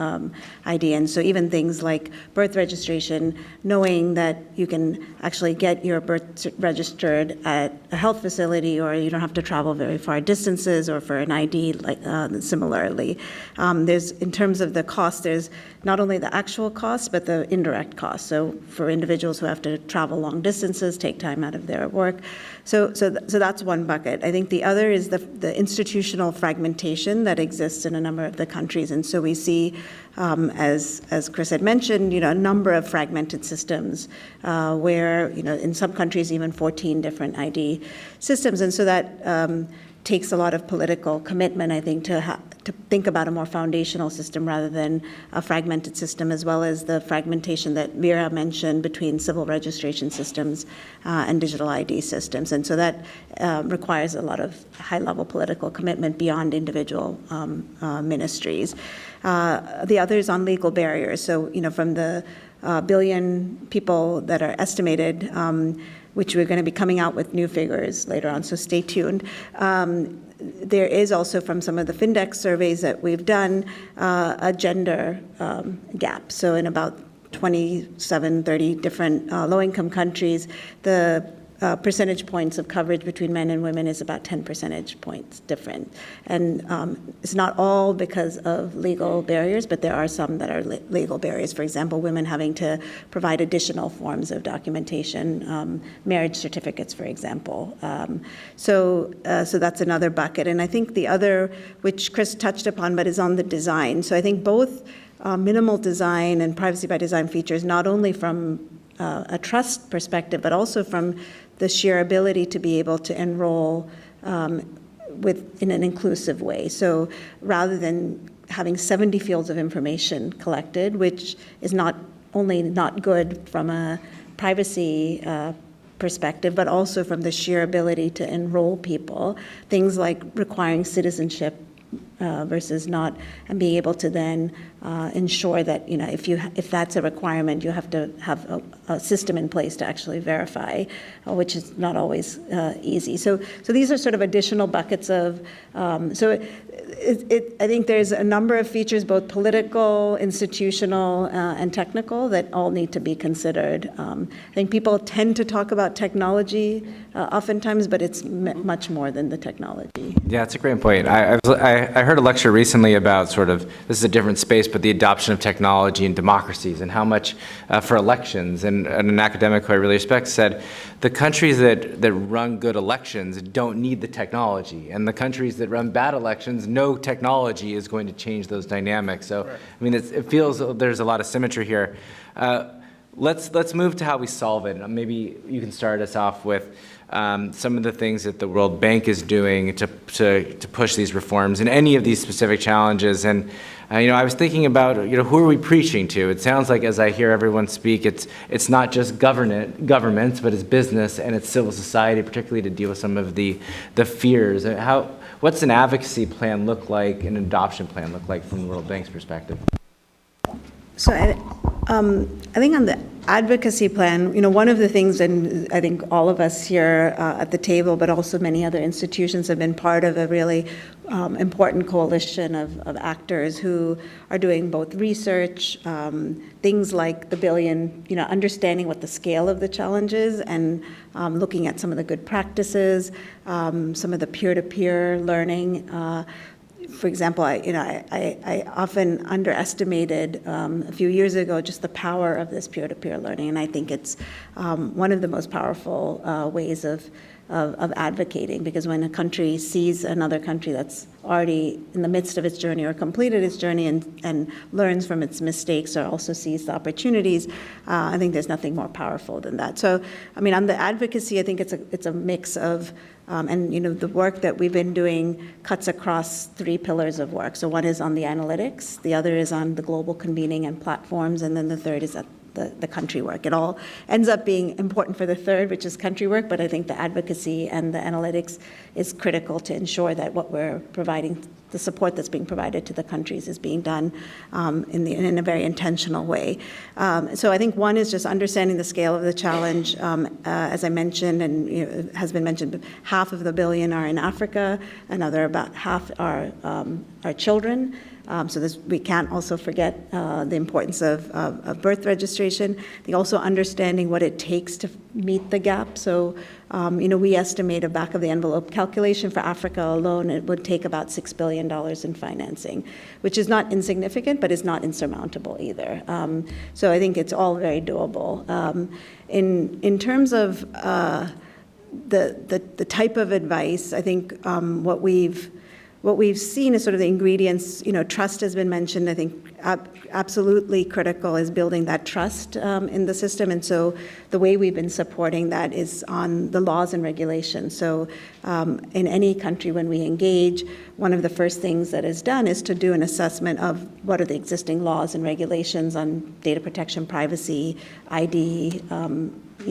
ID. And so even things like birth registration, knowing that you can actually get your birth registered at a health facility, or you don't have to travel very far distances, or for an ID, like similarly. In terms of the cost, there's not only the actual cost, costs, but the indirect costs. So for individuals who have to travel long distances, take time out of their work. So that's one bucket. I think the other is the institutional fragmentation that exists in a number of the countries. And so we see, as Chris had mentioned, a number of fragmented systems where, in some countries, even 14 different ID systems. And so that takes a lot of political commitment, I think, to think about a more foundational system rather than a fragmented system, as well as the fragmentation that Vera mentioned between civil registration systems and digital ID systems. And so that requires a lot of high-level political commitment beyond individual ministries. The other is on legal barriers. So, from the billion people that are estimated, which we're going to be coming out with new figures later on, so stay tuned. There is also, from some of the Findex surveys that we've done, a gender gap. So in about 27, 30 different low-income countries, the percentage points of coverage between men and women is about 10 percentage points different. And it's not all because of legal barriers, but there are some that are legal barriers. For example, women having to provide additional forms of documentation, marriage certificates, for example. So that's another bucket. And I think the other, which Chris touched upon, but is on the design. So I think both minimal design and privacy by design features, not only from a trust perspective, but also from the sheer ability to be able to enroll in an inclusive way. So rather than having 70 fields of information collected, which is not only not good from a privacy perspective, but also from the sheer ability to enroll people, things like requiring citizenship versus not, and being able to then ensure that if that's a requirement, you have to have a system in place to actually verify, which is not always easy. So these are sort of additional buckets of. I think there's a number of features, both political, institutional, and technical, that all need to be considered. I think people tend to talk about technology oftentimes, but it's much more than the technology. Yeah, that's a great point. I heard a lecture recently about this is a different space, but the adoption of technology in democracies and how much for elections. And an academic who I really respect said the countries that run good elections don't need the technology, and the countries that run bad elections, no technology is going to change those dynamics. So, right. I mean, it feels there's a lot of symmetry here. Let's move to how we solve it. Maybe you can start us off with some of the things that the World Bank is doing to push these reforms and any of these specific challenges. And I was thinking about who are we preaching to? It sounds like, as I hear everyone speak, it's not just governments, but it's business and it's civil society, particularly to deal with some of the fears. What's an advocacy plan look like, an adoption plan look like from the World Bank's perspective? So I think on the advocacy plan, one of the things, and I think all of us here at the table, but also many other institutions, have been part of a really important coalition of actors who are doing both research, things like the billion, understanding what the scale of the challenge is, and looking at some of the good practices, some of the peer-to-peer learning. For example, I often underestimated a few years ago just the power of this peer-to-peer learning, and I think it's one of the most powerful ways of advocating, because when a country sees another country that's already in the midst of its journey or completed its journey and learns from its mistakes or also sees the opportunities, I think there's nothing more powerful than that. So, I mean, on the advocacy, I think it's a mix of, and the work that we've been doing cuts across 3 pillars of work. So one is on the analytics, the other is on the global convening and platforms, and then the third is at the country work. It all ends up being important for the third, which is country work, but I think the advocacy and the analytics is critical to ensure that what we're providing, the support that's being provided to the countries, is being done in a very intentional way. So I think one is just understanding the scale of the challenge. As I mentioned, and it has been mentioned, half of the billion are in Africa, another about half are children. So we can't also forget the importance of birth registration. I think also understanding what it takes to meet the gap. So, we estimate a back-of-the-envelope calculation for Africa alone, it would take about $6 billion in financing, which is not insignificant, but is not insurmountable either. So I think it's all very doable. In terms of the type of advice, I think what we've seen is sort of the ingredients. Trust has been mentioned. I think absolutely critical is building that trust in the system. And so the way we've been supporting that is on the laws and regulations. So in any country, when we engage, one of the first things that is done is to do an assessment of what are the existing laws and regulations on data protection, privacy, ID,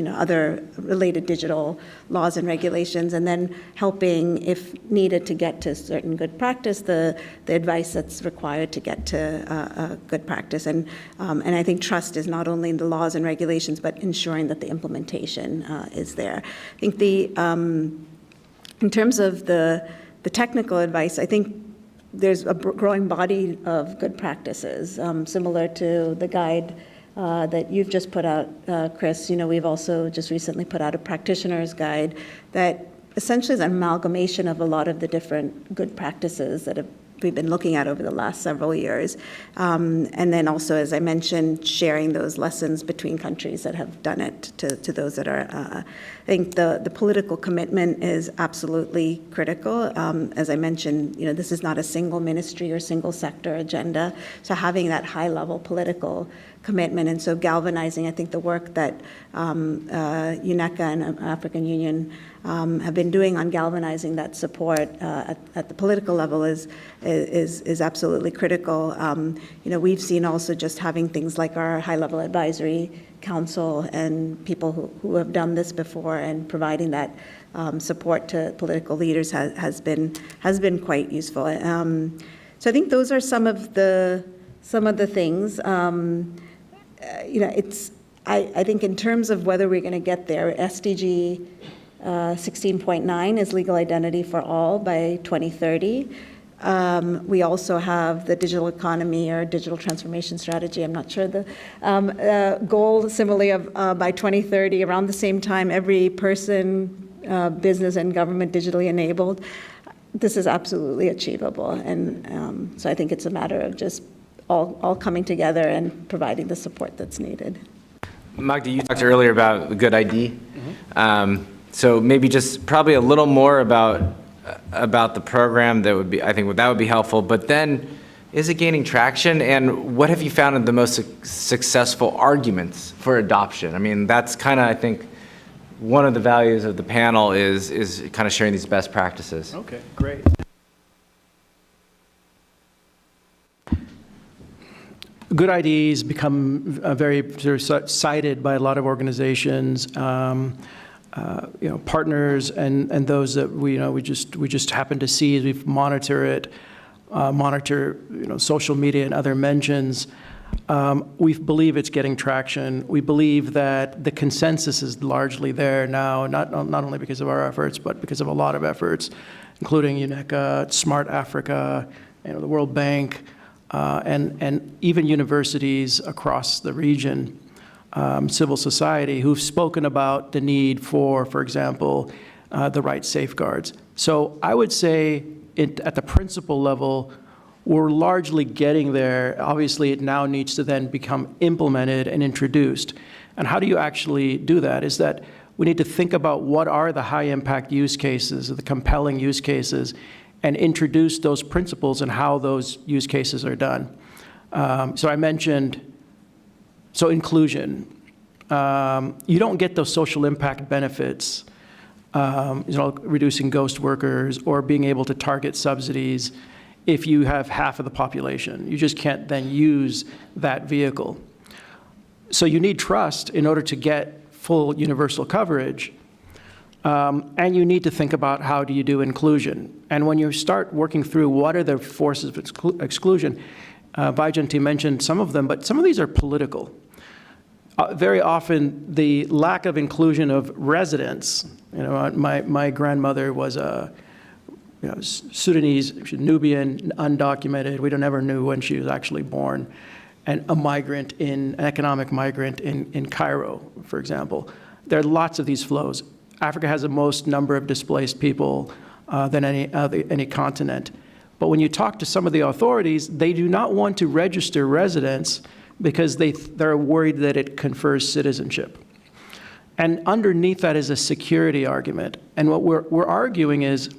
other related digital laws and regulations, and then helping, if needed, to get to certain good practice, the advice that's required to get to good practice. And I think trust is not only in the laws and regulations, but ensuring that the implementation is there. I think in terms of the technical advice, I think there's a growing body of good practices, similar to the guide that you've just put out, Chris. We've also just recently put out a practitioner's guide that essentially is an amalgamation of a lot of the different good practices that we've been looking at over the last several years. And then also, as I mentioned, sharing those lessons between countries that have done it to those that are. I think the political commitment is absolutely critical. As I mentioned, this is not a single ministry or single sector agenda. So having that high-level political commitment, and so galvanizing, I think the work that UNECA and African Union have been doing on galvanizing that support at the political level is absolutely critical. We've seen also just having things like our high-level advisory council and people who have done this before and providing that support to political leaders has been quite useful. So I think those are some of the things. I think in terms of whether we're going to get there, SDG 16.9 is legal identity for all by 2030. We also have the digital economy or digital transformation strategy. I'm not sure the goal, similarly, of by 2030, around the same time, every person, business, and government digitally enabled. This is absolutely achievable, and so I think it's a matter of just all coming together and providing the support that's needed. Magda, you talked earlier about Good ID. Mm-hmm. So maybe just probably a little more about the program. I think that would be helpful. But then, is it gaining traction? And what have you found are the most successful arguments for adoption? I mean, that's kind of, I think, one of the values of the panel is kind of sharing these best practices. Okay, great. Good IDs become very cited by a lot of organizations, partners, and those that we just happen to see as we monitor social media and other mentions. We believe it's getting traction. We believe that the consensus is largely there now, not only because of our efforts, but because of a lot of efforts, including UNECA, Smart Africa, the World Bank. And even universities across the region, civil society, who've spoken about the need for example, the right safeguards. So I would say at the principal level, we're largely getting there. Obviously, it now needs to then become implemented and introduced. And how do you actually do that? Is that we need to think about what are the high-impact use cases, the compelling use cases, and introduce those principles and how those use cases are done. So I mentioned, inclusion. You don't get those social impact benefits, reducing ghost workers or being able to target subsidies if you have half of the population. You just can't then use that vehicle. So you need trust in order to get full universal coverage. And you need to think about how do you do inclusion. And when you start working through what are the forces of exclusion, Vyjayanti mentioned some of them, but some of these are political. Very often, the lack of inclusion of residents. My grandmother was Sudanese, she's Nubian, undocumented. We never knew when she was actually born. And an economic migrant in Cairo, for example. There are lots of these flows. Africa has the most number of displaced people than any continent. But when you talk to some of the authorities, they do not want to register residents because they're worried that it confers citizenship. And underneath that is a security argument. And what we're arguing is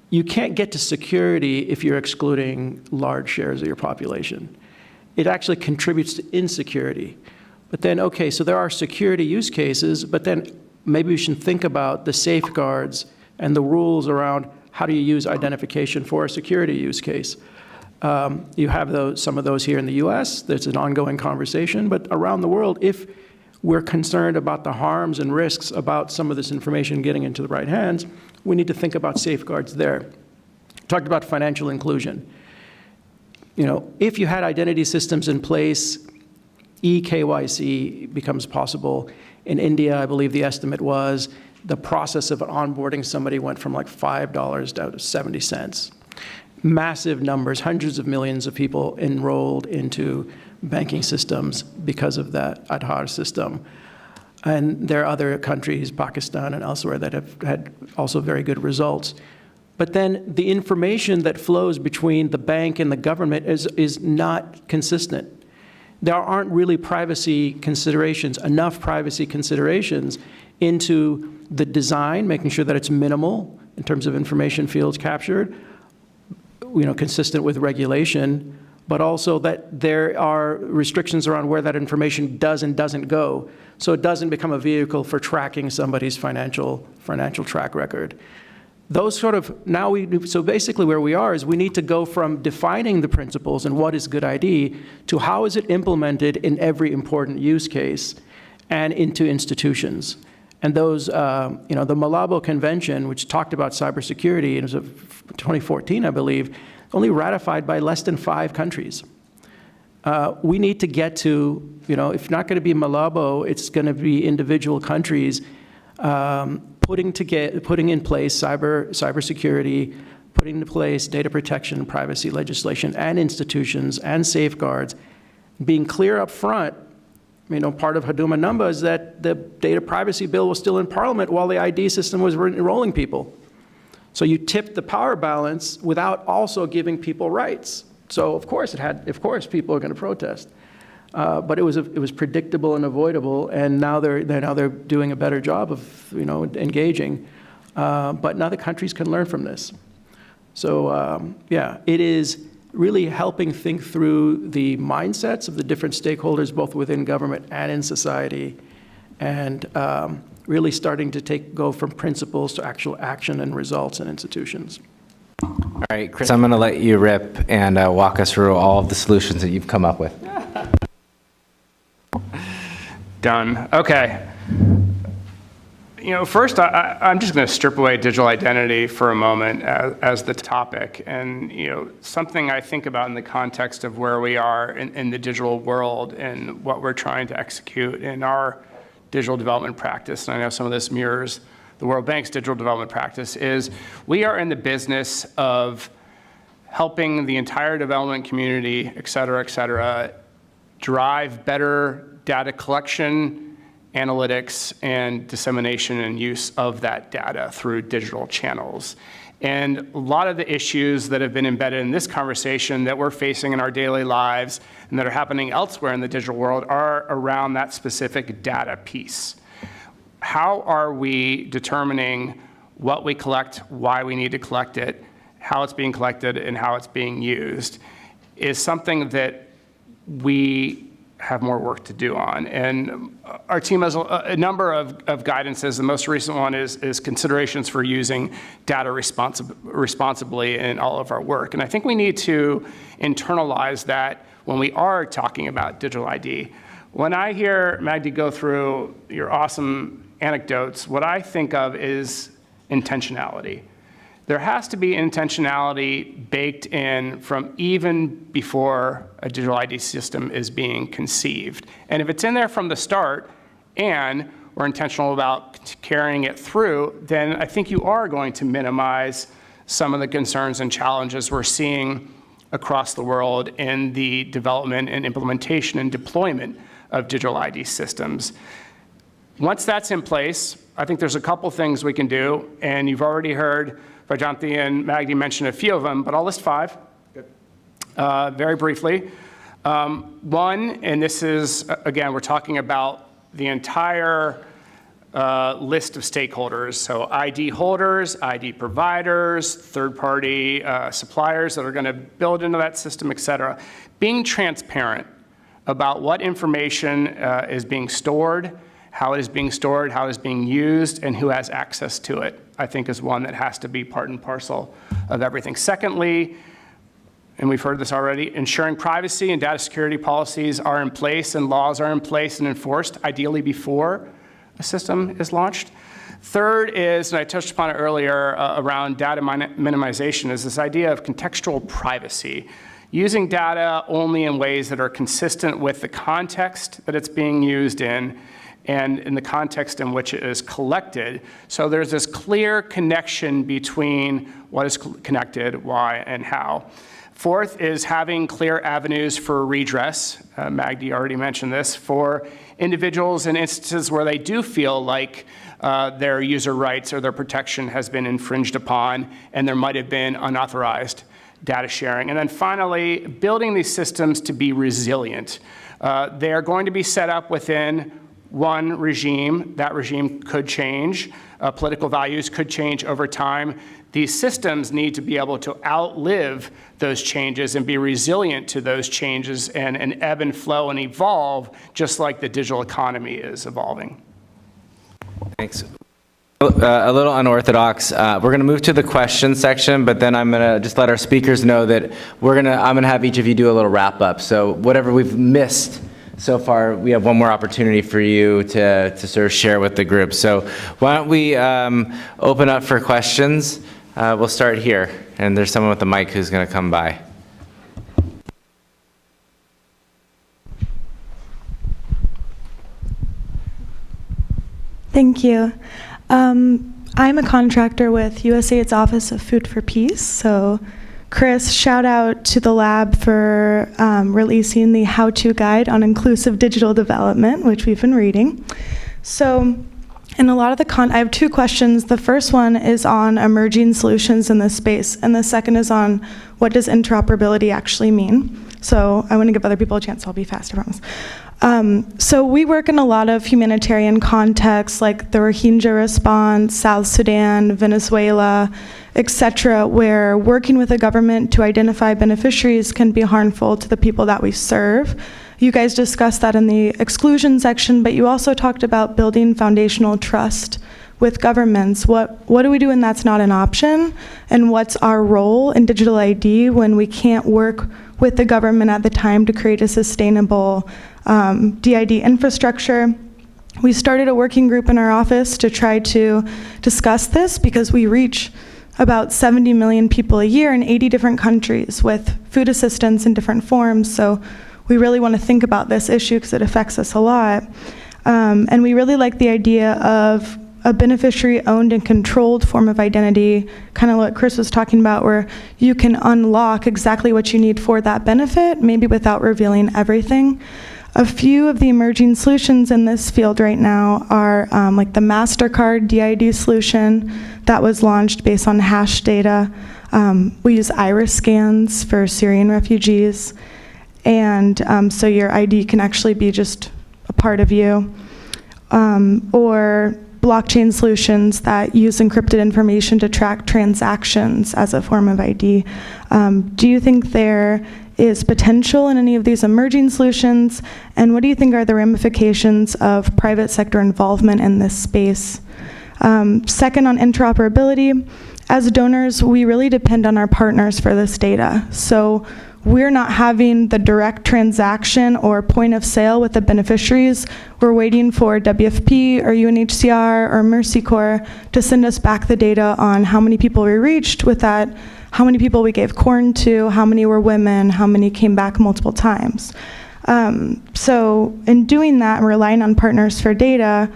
you can't get to security if you're excluding large shares of your population. It actually contributes to insecurity. But then, okay, so there are security use cases, but then maybe we should think about the safeguards and the rules around how do you use identification for a security use case. You have some of those here in the US. There's an ongoing conversation, but around the world, if we're concerned about the harms and risks about some of this information getting into the right hands, we need to think about safeguards there. Talked about financial inclusion. If you had identity systems in place, eKYC becomes possible. In India, I believe the estimate was the process of onboarding somebody went from like $5 down to 70 cents. Massive numbers, hundreds of millions of people enrolled into banking systems because of that Aadhaar system. And there are other countries, Pakistan and elsewhere, that have had also very good results. But then the information that flows between the bank and the government is not consistent. There aren't really enough privacy considerations into the design, making sure that it's minimal in terms of information fields captured, consistent with regulation, but also that there are restrictions around where that information does and doesn't go, so it doesn't become a vehicle for tracking somebody's financial track record. So basically where we are is we need to go from defining the principles and what is good ID to how is it implemented in every important use case and into institutions. And those, the Malabo Convention, which talked about cybersecurity, it was 2014, I believe, only ratified by less than 5 countries. We need to get to, if not going to be Malabo, it's going to be individual countries putting in place cybersecurity, putting into place data protection and privacy legislation and institutions and safeguards, being clear up front. Part of Haduma Namba is that the data privacy bill was still in Parliament while the ID system was enrolling people. So you tipped the power balance without also giving people rights. So of course people are going to protest. But it was predictable and avoidable, and now they're doing a better job of engaging. But now the countries can learn from this. So it is really helping think through the mindsets of the different stakeholders, both within government and in society, and really starting to go from principles to actual action and results in institutions. All right, Chris, I'm going to let you rip and walk us through all of the solutions that you've come up with. Done. Okay. First, I'm just going to strip away digital identity for a moment as the topic. And, something I think about in the context of where we are in the digital world and what we're trying to execute in our digital development practice, and I know some of this mirrors the World Bank's digital development practice, is we are in the business of helping the entire development community, et cetera, drive better data collection, analytics, and dissemination and use of that data through digital channels. And a lot of the issues that have been embedded in this conversation that we're facing in our daily lives and that are happening elsewhere in the digital world are around that specific data piece. How are we determining what we collect, why we need to collect it, how it's being collected, and how it's being used is something that we have more work to do on. And our team has a number of guidances. The most recent one is considerations for using data responsibly in all of our work. And I think we need to internalize that when we are talking about digital ID. When I hear Magdi go through your awesome anecdotes, what I think of is intentionality. There has to be intentionality baked in from even before a digital ID system is being conceived. And if it's in there from the start, and or intentional about carrying it through, then I think you are going to minimize some of the concerns and challenges we're seeing across the world in the development and implementation and deployment of digital ID systems. Once that's in place, I think there's a couple things we can do, and you've already heard Vyjayanti and Magdi mention a few of them, but I'll list 5 very briefly. One, and this is, again, we're talking about the entire list of stakeholders, so ID holders, ID providers, third-party suppliers that are going to build into that system, et cetera. Being transparent about what information is being stored, how it is being stored, how it is being used, and who has access to it, I think is one that has to be part and parcel of everything. Secondly, and we've heard this already, ensuring privacy and data security policies are in place and laws are in place and enforced, ideally before a system is launched. Third is, and I touched upon it earlier around data minimization, is this idea of contextual privacy. Using data only in ways that are consistent with the context that it's being used in and in the context in which it is collected. So there's this clear connection between what is connected, why, and how. Fourth is having clear avenues for redress. Magdi already mentioned this, for individuals in instances where they do feel like their user rights or their protection has been infringed upon and there might have been unauthorized data sharing. And then finally, building these systems to be resilient. They are going to be set up within one regime. That regime could change. Political values could change over time. These systems need to be able to outlive those changes and be resilient to those changes and ebb and flow and evolve just like the digital economy is evolving. Thanks. A little unorthodox. We're going to move to the question section, but then I'm going to just let our speakers know that I'm going to have each of you do a little wrap up. So whatever we've missed so far, we have one more opportunity for you to sort of share with the group. So why don't we open up for questions? We'll start here, and there's someone with the mic who's going to come by. Thank you. I'm a contractor with USAID's Office of Food for Peace. So, Chris, shout out to the lab for releasing the how-to guide on inclusive digital development, which we've been reading. So, in a lot of the I have 2 questions. The first one is on emerging solutions in this space, and the second is on what does interoperability actually mean. So I want to give other people a chance, so I'll be fast, I promise. So we work in a lot of humanitarian contexts, like the Rohingya response, South Sudan, Venezuela, etc., where working with a government to identify beneficiaries can be harmful to the people that we serve. You guys discussed that in the exclusion section, but you also talked about building foundational trust with governments. What do we do when that's not an option? And what's our role in digital ID when we can't work with the government at the time to create a sustainable DID infrastructure? We started a working group in our office to try to discuss this because we reach about 70 million people a year in 80 different countries with food assistance in different forms. So we really want to think about this issue because it affects us a lot. And we really like the idea of a beneficiary-owned and controlled form of identity, kind of what Chris was talking about, where you can unlock exactly what you need for that benefit, maybe without revealing everything. A few of the emerging solutions in this field right now are like the MasterCard DID solution that was launched based on hash data. We use iris scans for Syrian refugees. And so your ID can actually be just a part of you. Or blockchain solutions that use encrypted information to track transactions as a form of ID. Do you think there is potential in any of these emerging solutions? And what do you think are the ramifications of private sector involvement in this space? Second, on interoperability, as donors, we really depend on our partners for this data. So we're not having the direct transaction or point of sale with the beneficiaries. We're waiting for WFP or UNHCR or Mercy Corps to send us back the data on how many people we reached with that, how many people we gave corn to, how many were women, how many came back multiple times. So in doing that, relying on partners for data,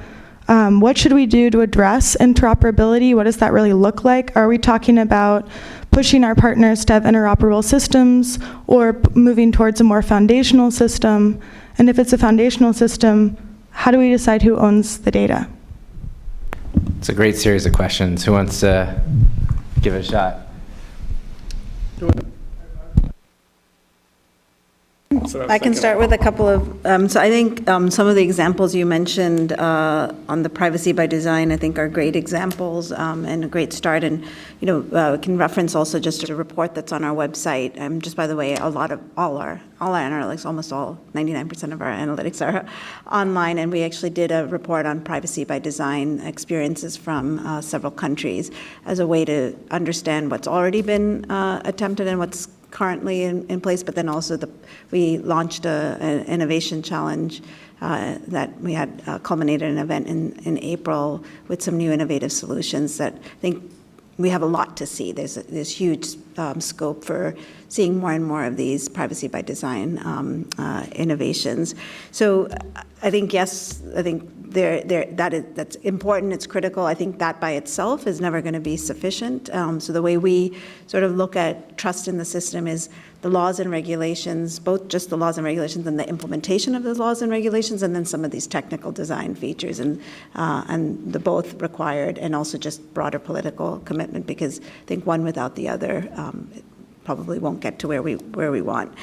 what should we do to address interoperability? What does that really look like? Are we talking about pushing our partners to have interoperable systems or moving towards a more foundational system? And if it's a foundational system, how do we decide who owns the data? It's a great series of questions. Who wants to give it a shot? I can start with a couple of, so I think some of the examples you mentioned on the privacy by design, I think are great examples and a great start. And, we can reference also just a report that's on our website. Just by the way, all our analytics, almost all, 99% of our analytics are online. And we actually did a report on privacy by design experiences from several countries as a way to understand what's already been attempted and what's currently in place, but then also we launched an innovation challenge that we had culminated an event in April with some new innovative solutions that I think we have a lot to see. There's huge scope for seeing more and more of these privacy by design innovations. So I think, yes, I think that's important, it's critical. I think that by itself is never going to be sufficient. So the way we sort of look at trust in the system is the laws and regulations, both just the laws and regulations and the implementation of those laws and regulations, and then some of these technical design features, and the both required, and also just broader political commitment, because I think one without the other probably won't get to where we want.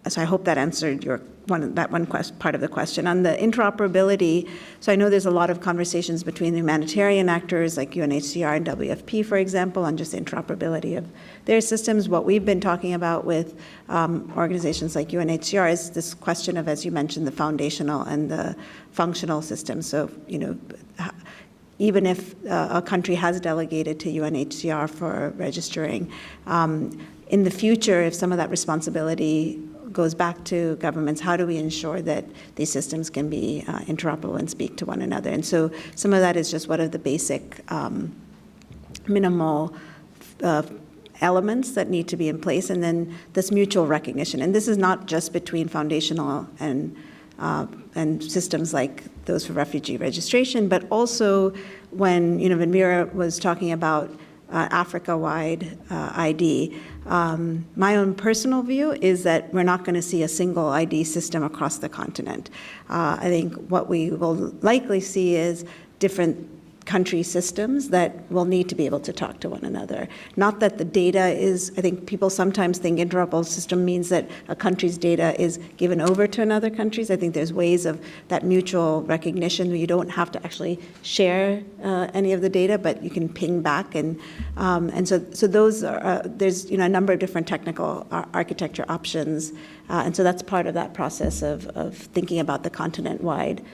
So I hope that answered part of the question. On the interoperability, so I know there's a lot of conversations between the humanitarian actors like UNHCR and WFP, for example, on just the interoperability of their systems. What we've been talking about with organizations like UNHCR is this question of, as you mentioned, the foundational and the functional systems. So, even if a country has delegated to UNHCR for registering, in the future, if some of that responsibility goes back to governments, how do we ensure that these systems can be interoperable and speak to one another? And so some of that is just what are the basic minimal elements that need to be in place, and then this mutual recognition. And this is not just between foundational and systems like those for refugee registration, but also when Vera was talking about Africa-wide ID. My own personal view is that we're not going to see a single ID system across the continent. I think what we will likely see is different country systems that will need to be able to talk to one another. Not that the data is, I think people sometimes think interoperable system means that a country's data is given over to another country's. I think there's ways of that mutual recognition where you don't have to actually share any of the data, but you can ping back. And so those are, there's a number of different technical architecture options. And so that's part of that process of thinking about the continent-wide.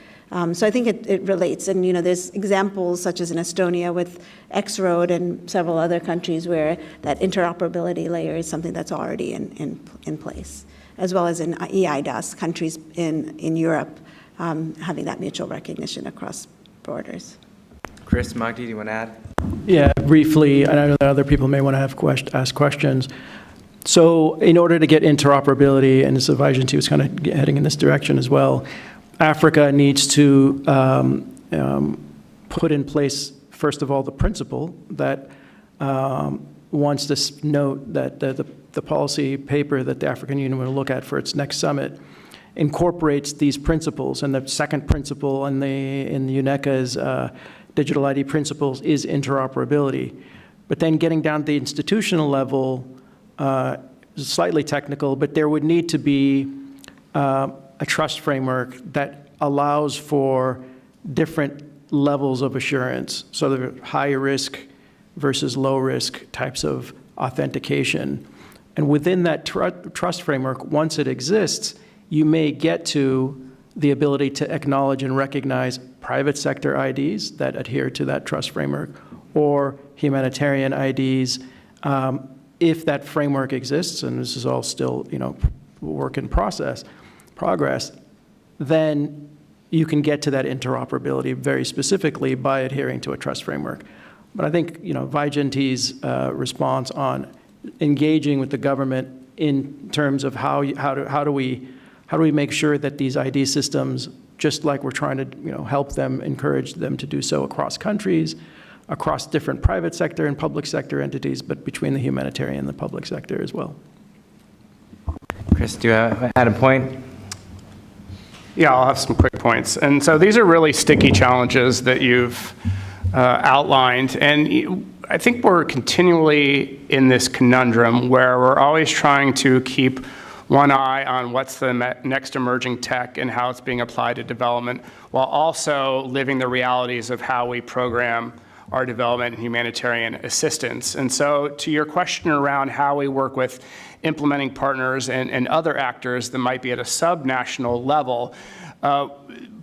So I think it relates, and there's examples such as in Estonia with X-Road and several other countries where that interoperability layer is something that's already in place, as well as in EIDAS, countries in Europe having that mutual recognition across borders. Chris, Magdi, do you want to add? Yeah, briefly, and I know that other people may want to ask questions. So in order to get interoperability, and so Vyjayanti was kind of heading in this direction as well, Africa needs to put in place, first of all, the principle that wants to note that the policy paper that the African Union will look at for its next summit incorporates these principles. And the second principle in the UNECA's digital ID principles is interoperability. But then getting down to the institutional level, slightly technical, but there would need to be a trust framework that allows for different levels of assurance. So there are high risk versus low risk types of authentication. And within that trust framework, once it exists, you may get to the ability to acknowledge and recognize private sector IDs that adhere to that trust framework, or humanitarian IDs, if that framework exists, and this is all still, work in progress, then you can get to that interoperability very specifically by adhering to a trust framework. But I think, Vyjayanti's response on engaging with the government in terms of how do we make sure that these ID systems just like we're trying to help them, encourage them to do so across countries, across different private sector and public sector entities, but between the humanitarian and the public sector as well. Chris, do you add a point? Yeah, I'll have some quick points. And so these are really sticky challenges that you've outlined. And I think we're continually in this conundrum where we're always trying to keep one eye on what's the next emerging tech and how it's being applied to development, while also living the realities of how we program our development and humanitarian assistance. And so to your question around how we work with implementing partners and other actors that might be at a subnational level,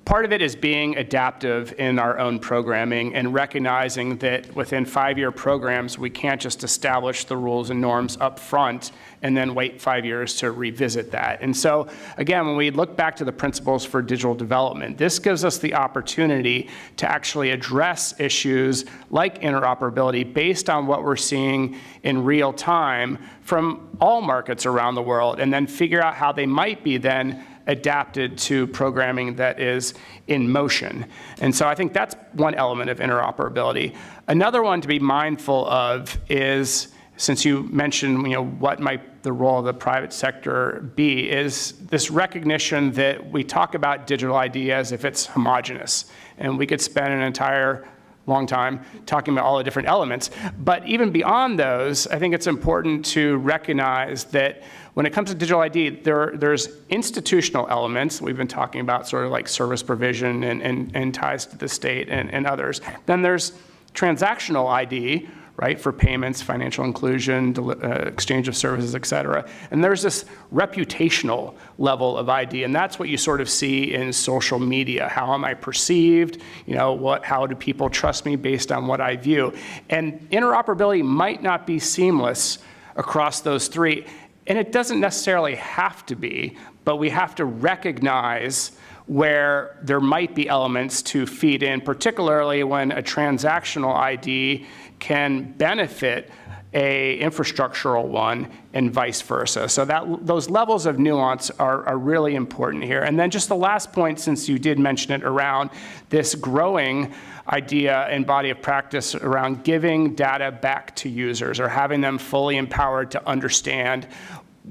part of it is being adaptive in our own programming and recognizing that within 5-year programs, we can't just establish the rules and norms up front and then wait 5 years to revisit that. And so, again, when we look back to the principles for digital development, this gives us the opportunity to actually address issues like interoperability based on what we're seeing in real time from all markets around the world, and then figure out how they might be then adapted to programming that is in motion. And so I think that's one element of interoperability. Another one to be mindful of is, since you mentioned, what might the role of the private sector be, is this recognition that we talk about digital ID as if it's homogeneous. And we could spend an entire long time talking about all the different elements. But even beyond those, I think it's important to recognize that when it comes to digital ID, there's institutional elements. We've been talking about sort of like service provision and ties to the state and others. Then there's transactional ID, right, for payments, financial inclusion, exchange of services, et cetera. And there's this reputational level of ID, and that's what you sort of see in social media. How am I perceived? How do people trust me based on what I view? And interoperability might not be seamless across those three, and it doesn't necessarily have to be, but we have to recognize where there might be elements to feed in, particularly when a transactional ID can benefit a infrastructural one and vice versa. So those levels of nuance are really important here. And then just the last point, since you did mention it, around this growing idea and body of practice around giving data back to users, or having them fully empowered to understand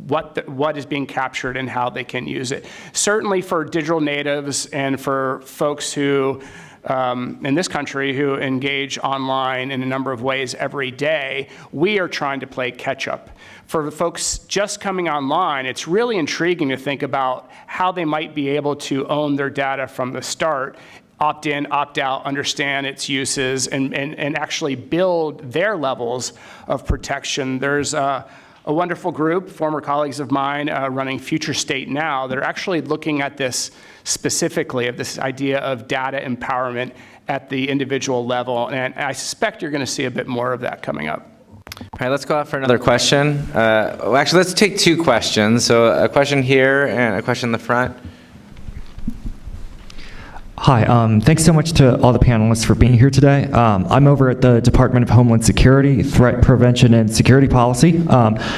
what is being captured and how they can use it. Certainly for digital natives and for folks who in this country who engage online in a number of ways every day, we are trying to play catch up. For the folks just coming online, it's really intriguing to think about how they might be able to own their data from the start, opt in, opt out, understand its uses, and actually build their levels of protection. There's a wonderful group, former colleagues of mine, running Future State Now, that are actually looking at this specifically, of this idea of data empowerment at the individual level. And I suspect you're going to see a bit more of that coming up. All right, let's go out for another question. Actually, let's take two questions. So a question here and a question in the front. Hi, thanks so much to all the panelists for being here today. I'm over at the Department of Homeland Security, Threat Prevention and Security Policy.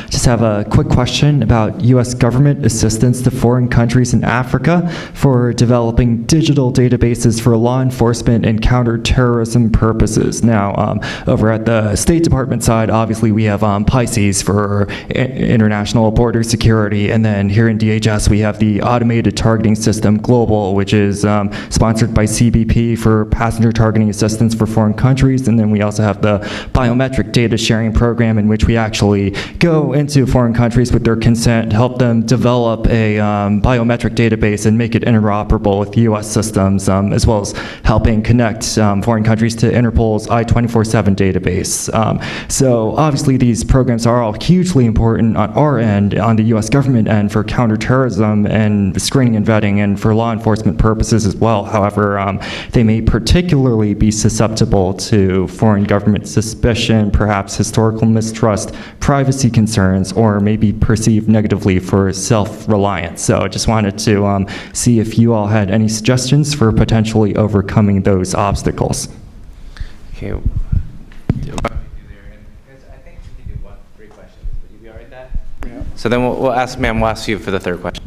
Just have a quick question about U.S. government assistance to foreign countries in Africa for developing digital databases for law enforcement and counterterrorism purposes. Now, over at the State Department side, obviously we have PISES for international border security, and then here in DHS we have the Automated Targeting System Global, which is sponsored by CBP for passenger targeting assistance for foreign countries. And then we also have the biometric data sharing program, in which we actually go into foreign countries with their consent, help them develop a biometric database and make it interoperable with U.S. systems, as well as helping connect foreign countries to Interpol's I-24/7 database. So obviously these programs are all hugely important on our end, on the U.S. government end, for counterterrorism and screening and vetting, and for law enforcement purposes as well. However, they may particularly be susceptible to foreign government suspicion, perhaps historical mistrust, privacy concerns, or maybe perceived negatively for self-reliance. So I just wanted to see if you all had any suggestions for potentially overcoming those obstacles. Okay. I think we can do 3 questions. Would you be all right with that? Yeah. So then we'll ask you for the third question.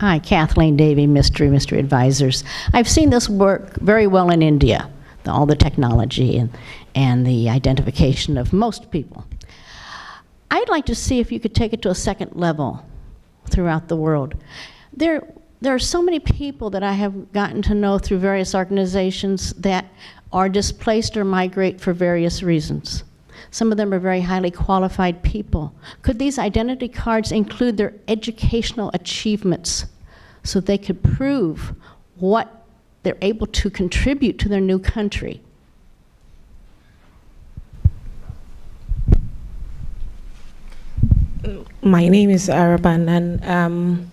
Hi, Kathleen Davey, Mystery Advisors. I've seen this work very well in India, all the technology and the identification of most people. I'd like to see if you could take it to a second level throughout the world. There are so many people that I have gotten to know through various organizations that are displaced or migrate for various reasons. Some of them are very highly qualified people. Could these identity cards include their educational achievements so they could prove what they're able to contribute to their new country? My name is Araban, and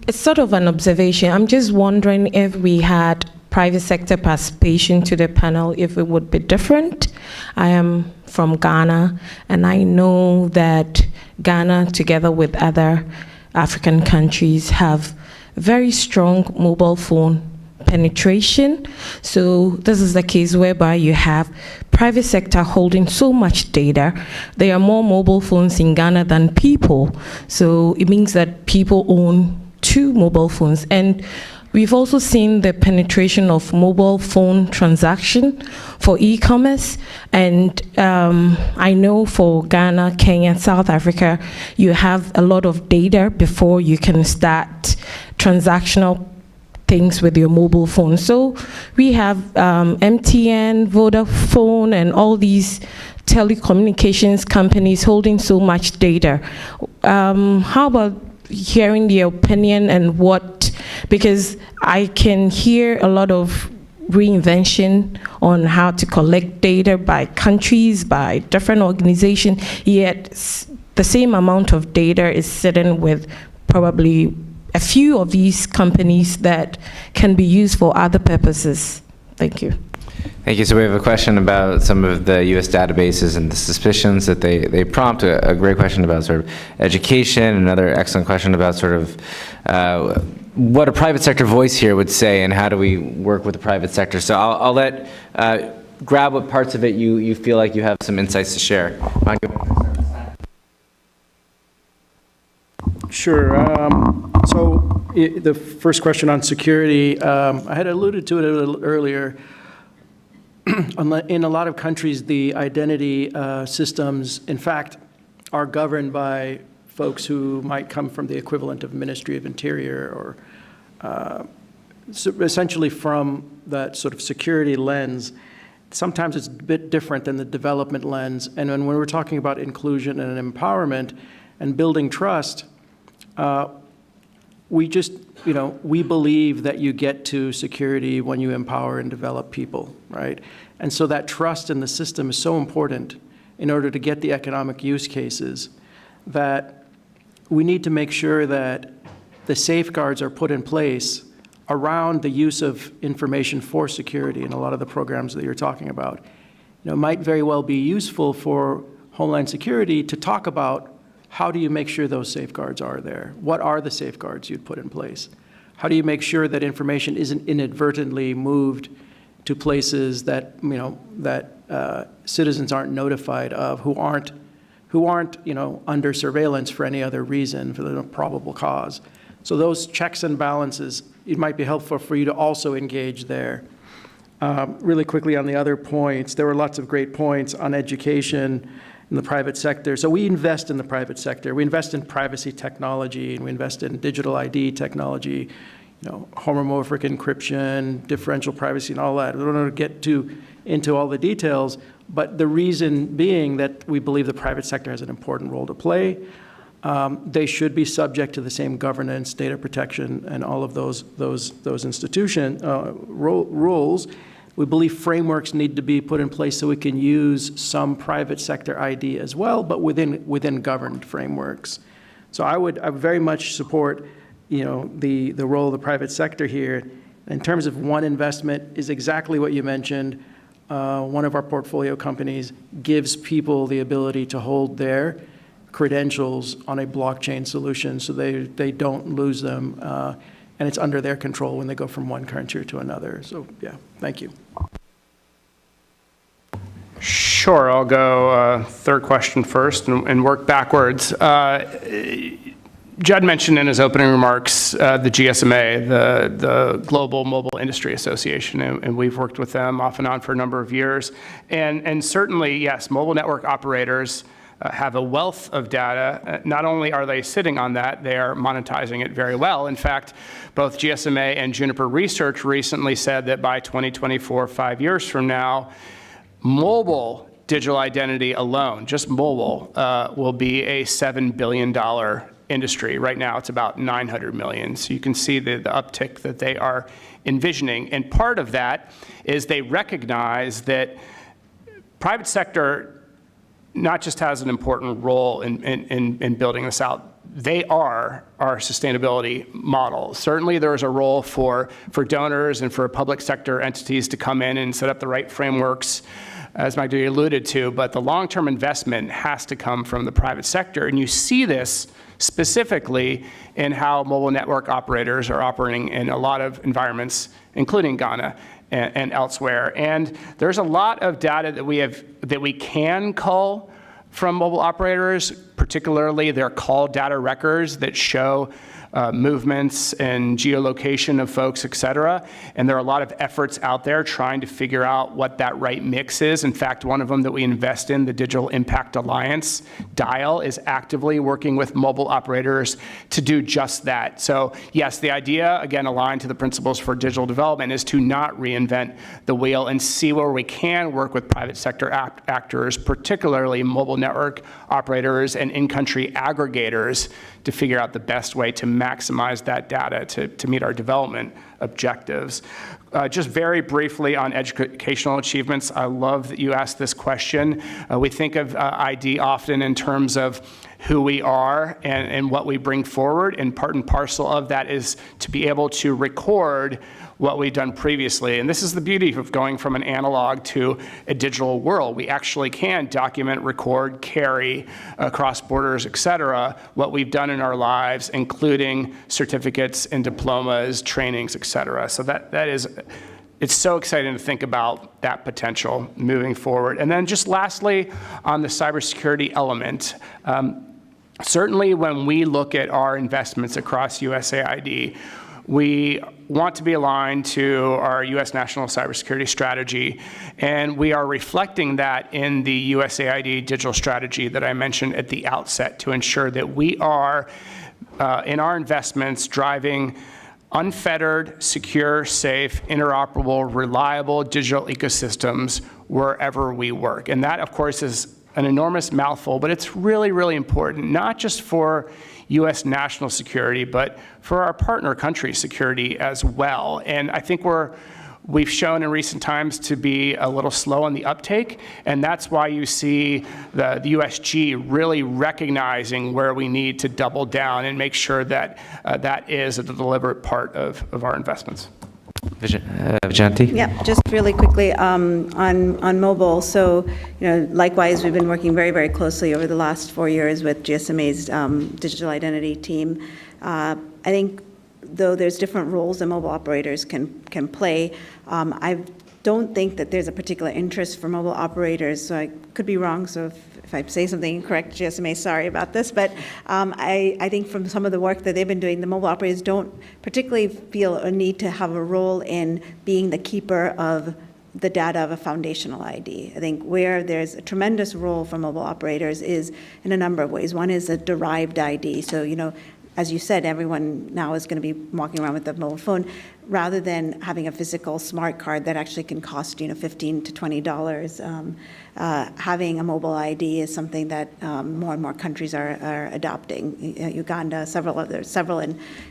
it's sort of an observation. I'm just wondering if we had private sector participation to the panel, if it would be different. I am from Ghana, and I know that Ghana, together with other African countries, have very strong mobile phone penetration. So this is the case whereby you have private sector holding so much data. There are more mobile phones in Ghana than people. So it means that people own 2 mobile phones. And we've also seen the penetration of mobile phone transaction for e-commerce. And I know for Ghana, Kenya, South Africa, you have a lot of data before you can start transactional things with your mobile phone. So we have MTN, Vodafone, and all these telecommunications companies holding so much data. How about hearing the opinion and what, because I can hear a lot of reinvention on how to collect data by countries, by different organizations, yet the same amount of data is sitting with probably a few of these companies that can be used for other purposes. Thank you. Thank you. So we have a question about some of the U.S. databases and the suspicions that they prompt. A great question about sort of education. Another excellent question about sort of what a private sector voice here would say, and how do we work with the private sector. So I'll let grab what parts of it you feel like you have some insights to share. Sure. So the first question on security, I had alluded to it a little earlier. In a lot of countries, the identity systems, in fact, are governed by folks who might come from the equivalent of Ministry of Interior, or so essentially from that sort of security lens. Sometimes it's a bit different than the development lens. And when we're talking about inclusion and empowerment and building trust, we just, we believe that you get to security when you empower and develop people, right? And so that trust in the system is so important in order to get the economic use cases, that we need to make sure that the safeguards are put in place around the use of information for security in a lot of the programs that you're talking about. It might very well be useful for Homeland Security to talk about how do you make sure those safeguards are there? What are the safeguards you'd put in place? How do you make sure that information isn't inadvertently moved to places that, citizens aren't notified of, who aren't under surveillance for any other reason, for the probable cause? So those checks and balances, it might be helpful for you to also engage there. Really quickly on the other points, there were lots of great points on education in the private sector. So we invest in the private sector. We invest in privacy technology, and we invest in digital ID technology, homomorphic encryption, differential privacy, and all that. We don't want to get into all the details, but the reason being that we believe the private sector has an important role to play. They should be subject to the same governance, data protection, and all of those institution rules. We believe frameworks need to be put in place so we can use some private sector ID as well, but within governed frameworks. So I would very much support, the role of the private sector here. In terms of one investment, is exactly what you mentioned. One of our portfolio companies gives people the ability to hold their credentials on a blockchain solution so they don't lose them, and it's under their control when they go from one country to another. So yeah, thank you. Sure, I'll go third question first and work backwards. Judd mentioned in his opening remarks the GSMA, the Global Mobile Industry Association, and we've worked with them off and on for a number of years. And certainly, yes, mobile network operators have a wealth of data. Not only are they sitting on that, they are monetizing it very well. In fact, both GSMA and Juniper Research recently said that by 2024, 5 years from now, mobile digital identity alone, just mobile, will be a $7 billion industry. Right now, it's about 900 million. So you can see the uptick that they are envisioning. And part of that is they recognize that private sector not just has an important role in building this out, they are our sustainability model. Certainly there is a role for donors and for public sector entities to come in and set up the right frameworks, as Magda alluded to, but the long-term investment has to come from the private sector. And you see this specifically in how mobile network operators are operating in a lot of environments, including Ghana and elsewhere. And there's a lot of data that we can cull from mobile operators, particularly their call data records that show movements and geolocation of folks, et cetera. And there are a lot of efforts out there trying to figure out what that right mix is. In fact, one of them that we invest in, the Digital Impact Alliance, DIAL, is actively working with mobile operators to do just that. So yes, the idea, again, aligned to the principles for digital development, is to not reinvent the wheel and see where we can work with private sector actors, particularly mobile network operators and in-country aggregators, to figure out the best way to maximize that data to meet our development objectives. Just very briefly on educational achievements, I love that you asked this question. We think of ID often in terms of who we are and what we bring forward, and part and parcel of that is to be able to record what we've done previously. And this is the beauty of going from an analog to a digital world. We actually can document, record, carry across borders, et cetera, what we've done in our lives, including certificates and diplomas, trainings, et cetera. So it's so exciting to think about that potential moving forward. And then just lastly, on the cybersecurity element, certainly when we look at our investments across USAID, we want to be aligned to our U.S. national cybersecurity strategy, and we are reflecting that in the USAID digital strategy that I mentioned at the outset to ensure that we are, in our investments, driving unfettered, secure, safe, interoperable, reliable digital ecosystems wherever we work. And that, of course, is an enormous mouthful, but it's really, really important, not just for U.S. national security, but for our partner country security as well. And I think we've shown in recent times to be a little slow on the uptake, and that's why you see the USG really recognizing where we need to double down and make sure that that is a deliberate part of our investments. Vijayanti? Yeah, just really quickly on mobile. So, likewise, we've been working very, very closely over the last 4 years with GSMA's digital identity team. I think, though there's different roles that mobile operators can play, I don't think that there's a particular interest for mobile operators. So I could be wrong. So if I say something incorrect, GSMA, sorry about this. But I think from some of the work that they've been doing, the mobile operators don't particularly feel a need to have a role in being the keeper of the data of a foundational ID. I think where there's a tremendous role for mobile operators is in a number of ways. One is a derived ID. So, as you said, everyone now is going to be walking around with a mobile phone, rather than having a physical smart card that actually can cost $15 to $20. Having a mobile ID is something that more and more countries are adopting. Uganda, several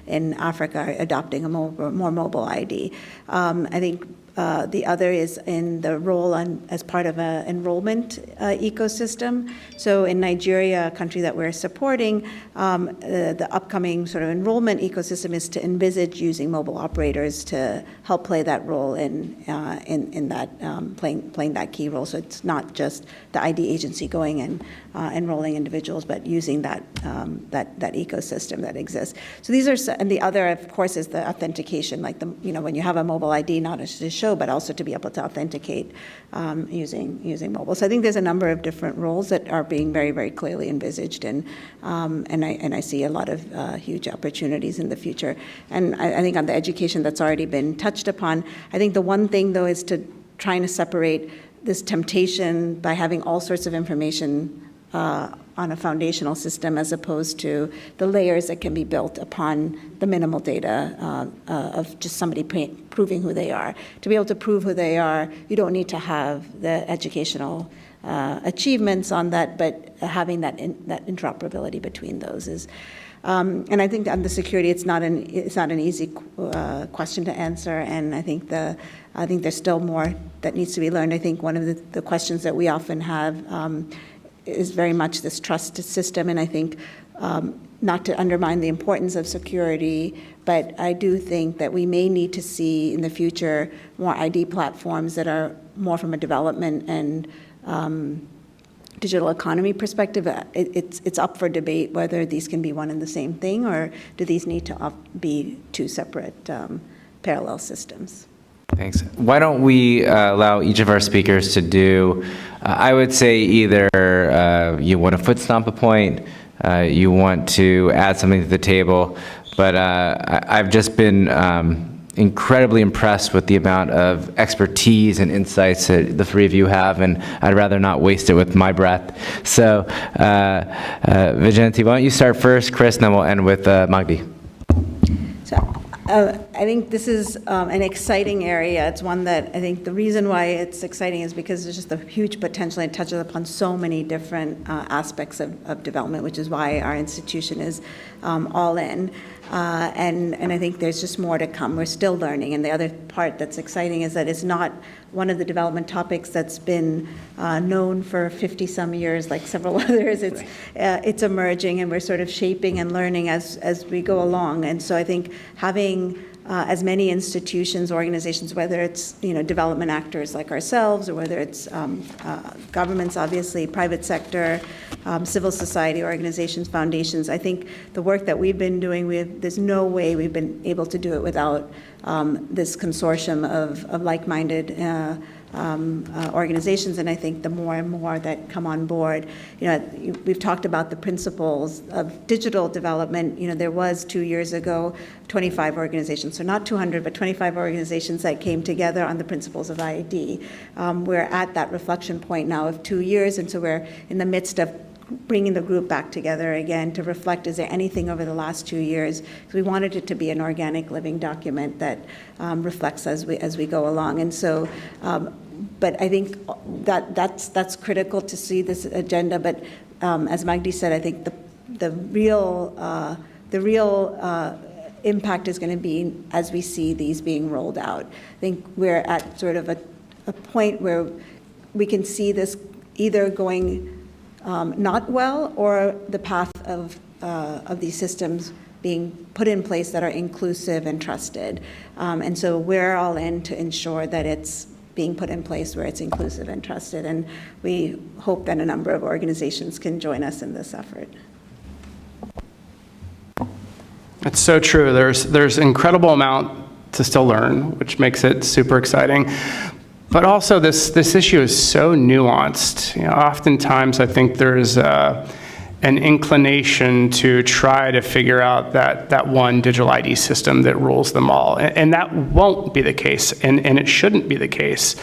in Africa are adopting a more mobile ID. I think the other is in the role as part of an enrollment ecosystem. So in Nigeria, a country that we're supporting, the upcoming sort of enrollment ecosystem is to envisage using mobile operators to help play that role in that playing that key role. So it's not just the ID agency going and enrolling individuals, but using that ecosystem that exists. So these are, and the other, of course, is the authentication, like when you have a mobile ID, not to show show, but also to be able to authenticate using mobile. So I think there's a number of different roles that are being very, very clearly envisaged, and I see a lot of huge opportunities in the future. And I think on the education that's already been touched upon, I think the one thing, though, is to trying to separate this temptation by having all sorts of information on a foundational system as opposed to the layers that can be built upon the minimal data of just somebody proving who they are. To be able to prove who they are, you don't need to have the educational achievements on that, but having that interoperability between those is. And I think on the security, it's not an easy question to answer, and I think there's still more that needs to be learned. I think one of the questions that we often have is very much this trust system, and I think not to undermine the importance of security, but I do think that we may need to see in the future more ID platforms that are more from a development and digital economy perspective. It's up for debate whether these can be one and the same thing, or do these need to be two separate parallel systems. Thanks. Why don't we allow each of our speakers to do, I would say either you want to foot stomp a point, you want to add something to the table, but I've just been incredibly impressed with the amount of expertise and insights that the three of you have, and I'd rather not waste it with my breath. So, Vijayanti, why don't you start first, Chris, and then we'll end with Magdi. So, I think this is an exciting area. It's one that I think the reason why it's exciting is because there's just a huge potential, and it touches upon so many different aspects of development, which is why our institution is all in. And I think there's just more to come. We're still learning. And the other part that's exciting is that it's not one of the development topics that's been known for 50-some years, like several others. It's emerging, and we're sort of shaping and learning as we go along. And so I think having as many institutions, organizations, whether it's development actors like ourselves, or whether it's governments, obviously, private sector, civil society organizations, foundations. I think the work that we've been doing, there's no way we've been able to do it without this consortium of like-minded organizations, and I think the more and more that come on board, we've talked about the principles of digital development. There was 2 years ago 25 organizations, so not 200, but 25 organizations that came together on the principles of IAD. We're at that reflection point now of 2 years, and so we're in the midst of bringing the group back together again to reflect, is there anything over the last 2 years? So we wanted it to be an organic living document that reflects as we go along. And so, but I think that's critical to see this agenda. But as Magdi said, I think the real impact is going to be as we see these being rolled out. I think we're at sort of a point where we can see this either going not well, or the path of these systems being put in place that are inclusive and trusted. And so we're all in to ensure that it's being put in place where it's inclusive and trusted. And we hope that a number of organizations can join us in this effort. It's so true. There's incredible amount to still learn, which makes it super exciting. But also, this issue is so nuanced. Oftentimes, I think there's an inclination to try to figure out that one digital ID system that rules them all, and that won't be the case, and it shouldn't be the case.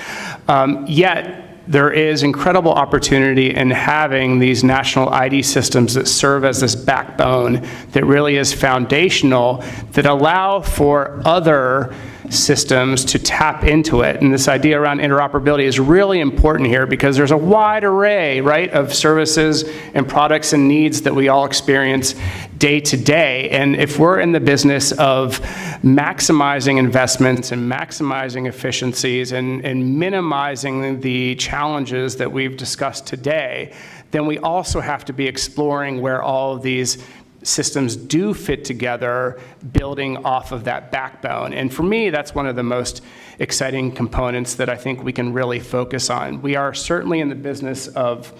Yet, there is incredible opportunity in having these national ID systems that serve as this backbone that really is foundational, that allow for other systems to tap into it. And this idea around interoperability is really important here, because there's a wide array, right, of services and products and needs that we all experience day to day. And if we're in the business of maximizing investments and maximizing efficiencies and minimizing the challenges that we've discussed today, then we also have to be exploring where all of these systems do fit together, building off of that backbone. And for me, that's one of the most exciting components that I think we can really focus on. We are certainly in the business of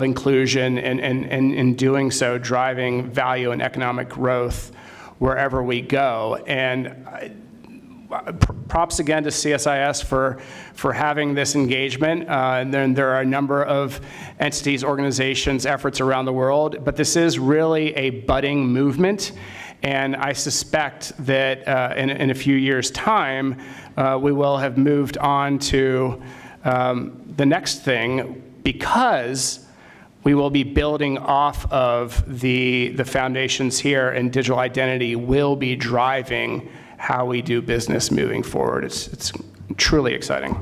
inclusion, and in doing so, driving value and economic growth wherever we go. And props again to CSIS for having this engagement. And then there are a number of entities, organizations, efforts around the world, but this is really a budding movement. And I suspect that in a few years' time, we will have moved on to the next thing, because we will be building off of the foundations here, and digital identity will be driving how we do business moving forward. It's truly exciting.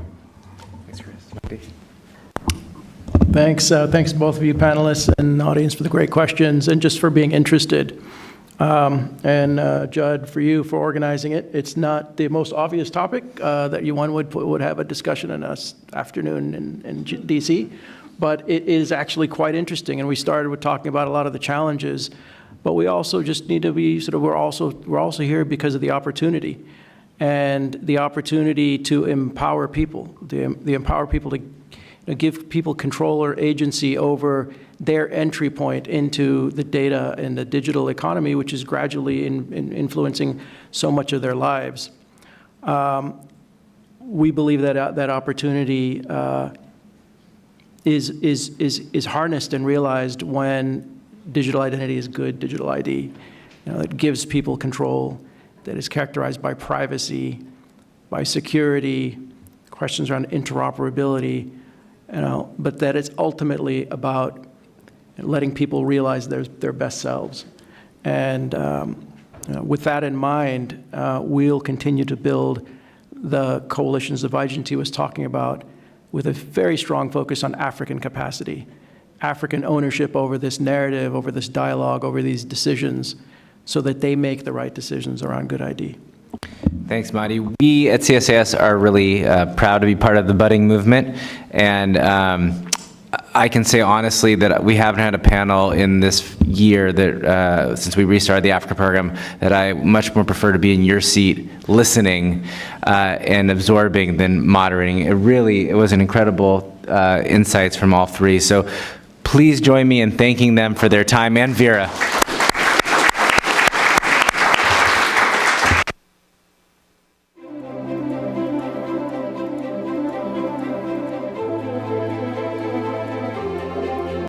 Thanks, Chris. Thanks to both of you panelists and audience for the great questions and just for being interested. Judd, for you for organizing it. It's not the most obvious topic that one would have a discussion in this afternoon in DC, but it is actually quite interesting. And we started with talking about a lot of the challenges, but we also just need to be we're also here because of the opportunity, and the opportunity to empower people, the empower people to give people control or agency over their entry point into the data and the digital economy, which is gradually influencing so much of their lives. We believe that that opportunity is harnessed and realized when digital identity is good digital ID. It gives people control, that is characterized by privacy, by security, questions around interoperability, but that it's ultimately about letting people realize their best selves. And with that in mind, we'll continue to build the coalitions that Vyjayanti was talking about, with a very strong focus on African capacity, African ownership over this narrative, over this dialogue, over these decisions, so that they make the right decisions around good ID. Thanks, Madi. We at CSIS are really proud to be part of the budding movement, and I can say honestly that we haven't had a panel in this year that, since we restarted the Africa program, that I much more prefer to be in your seat listening and absorbing than moderating. It was an incredible insights from all three. So please join me in thanking them for their time, and Vera.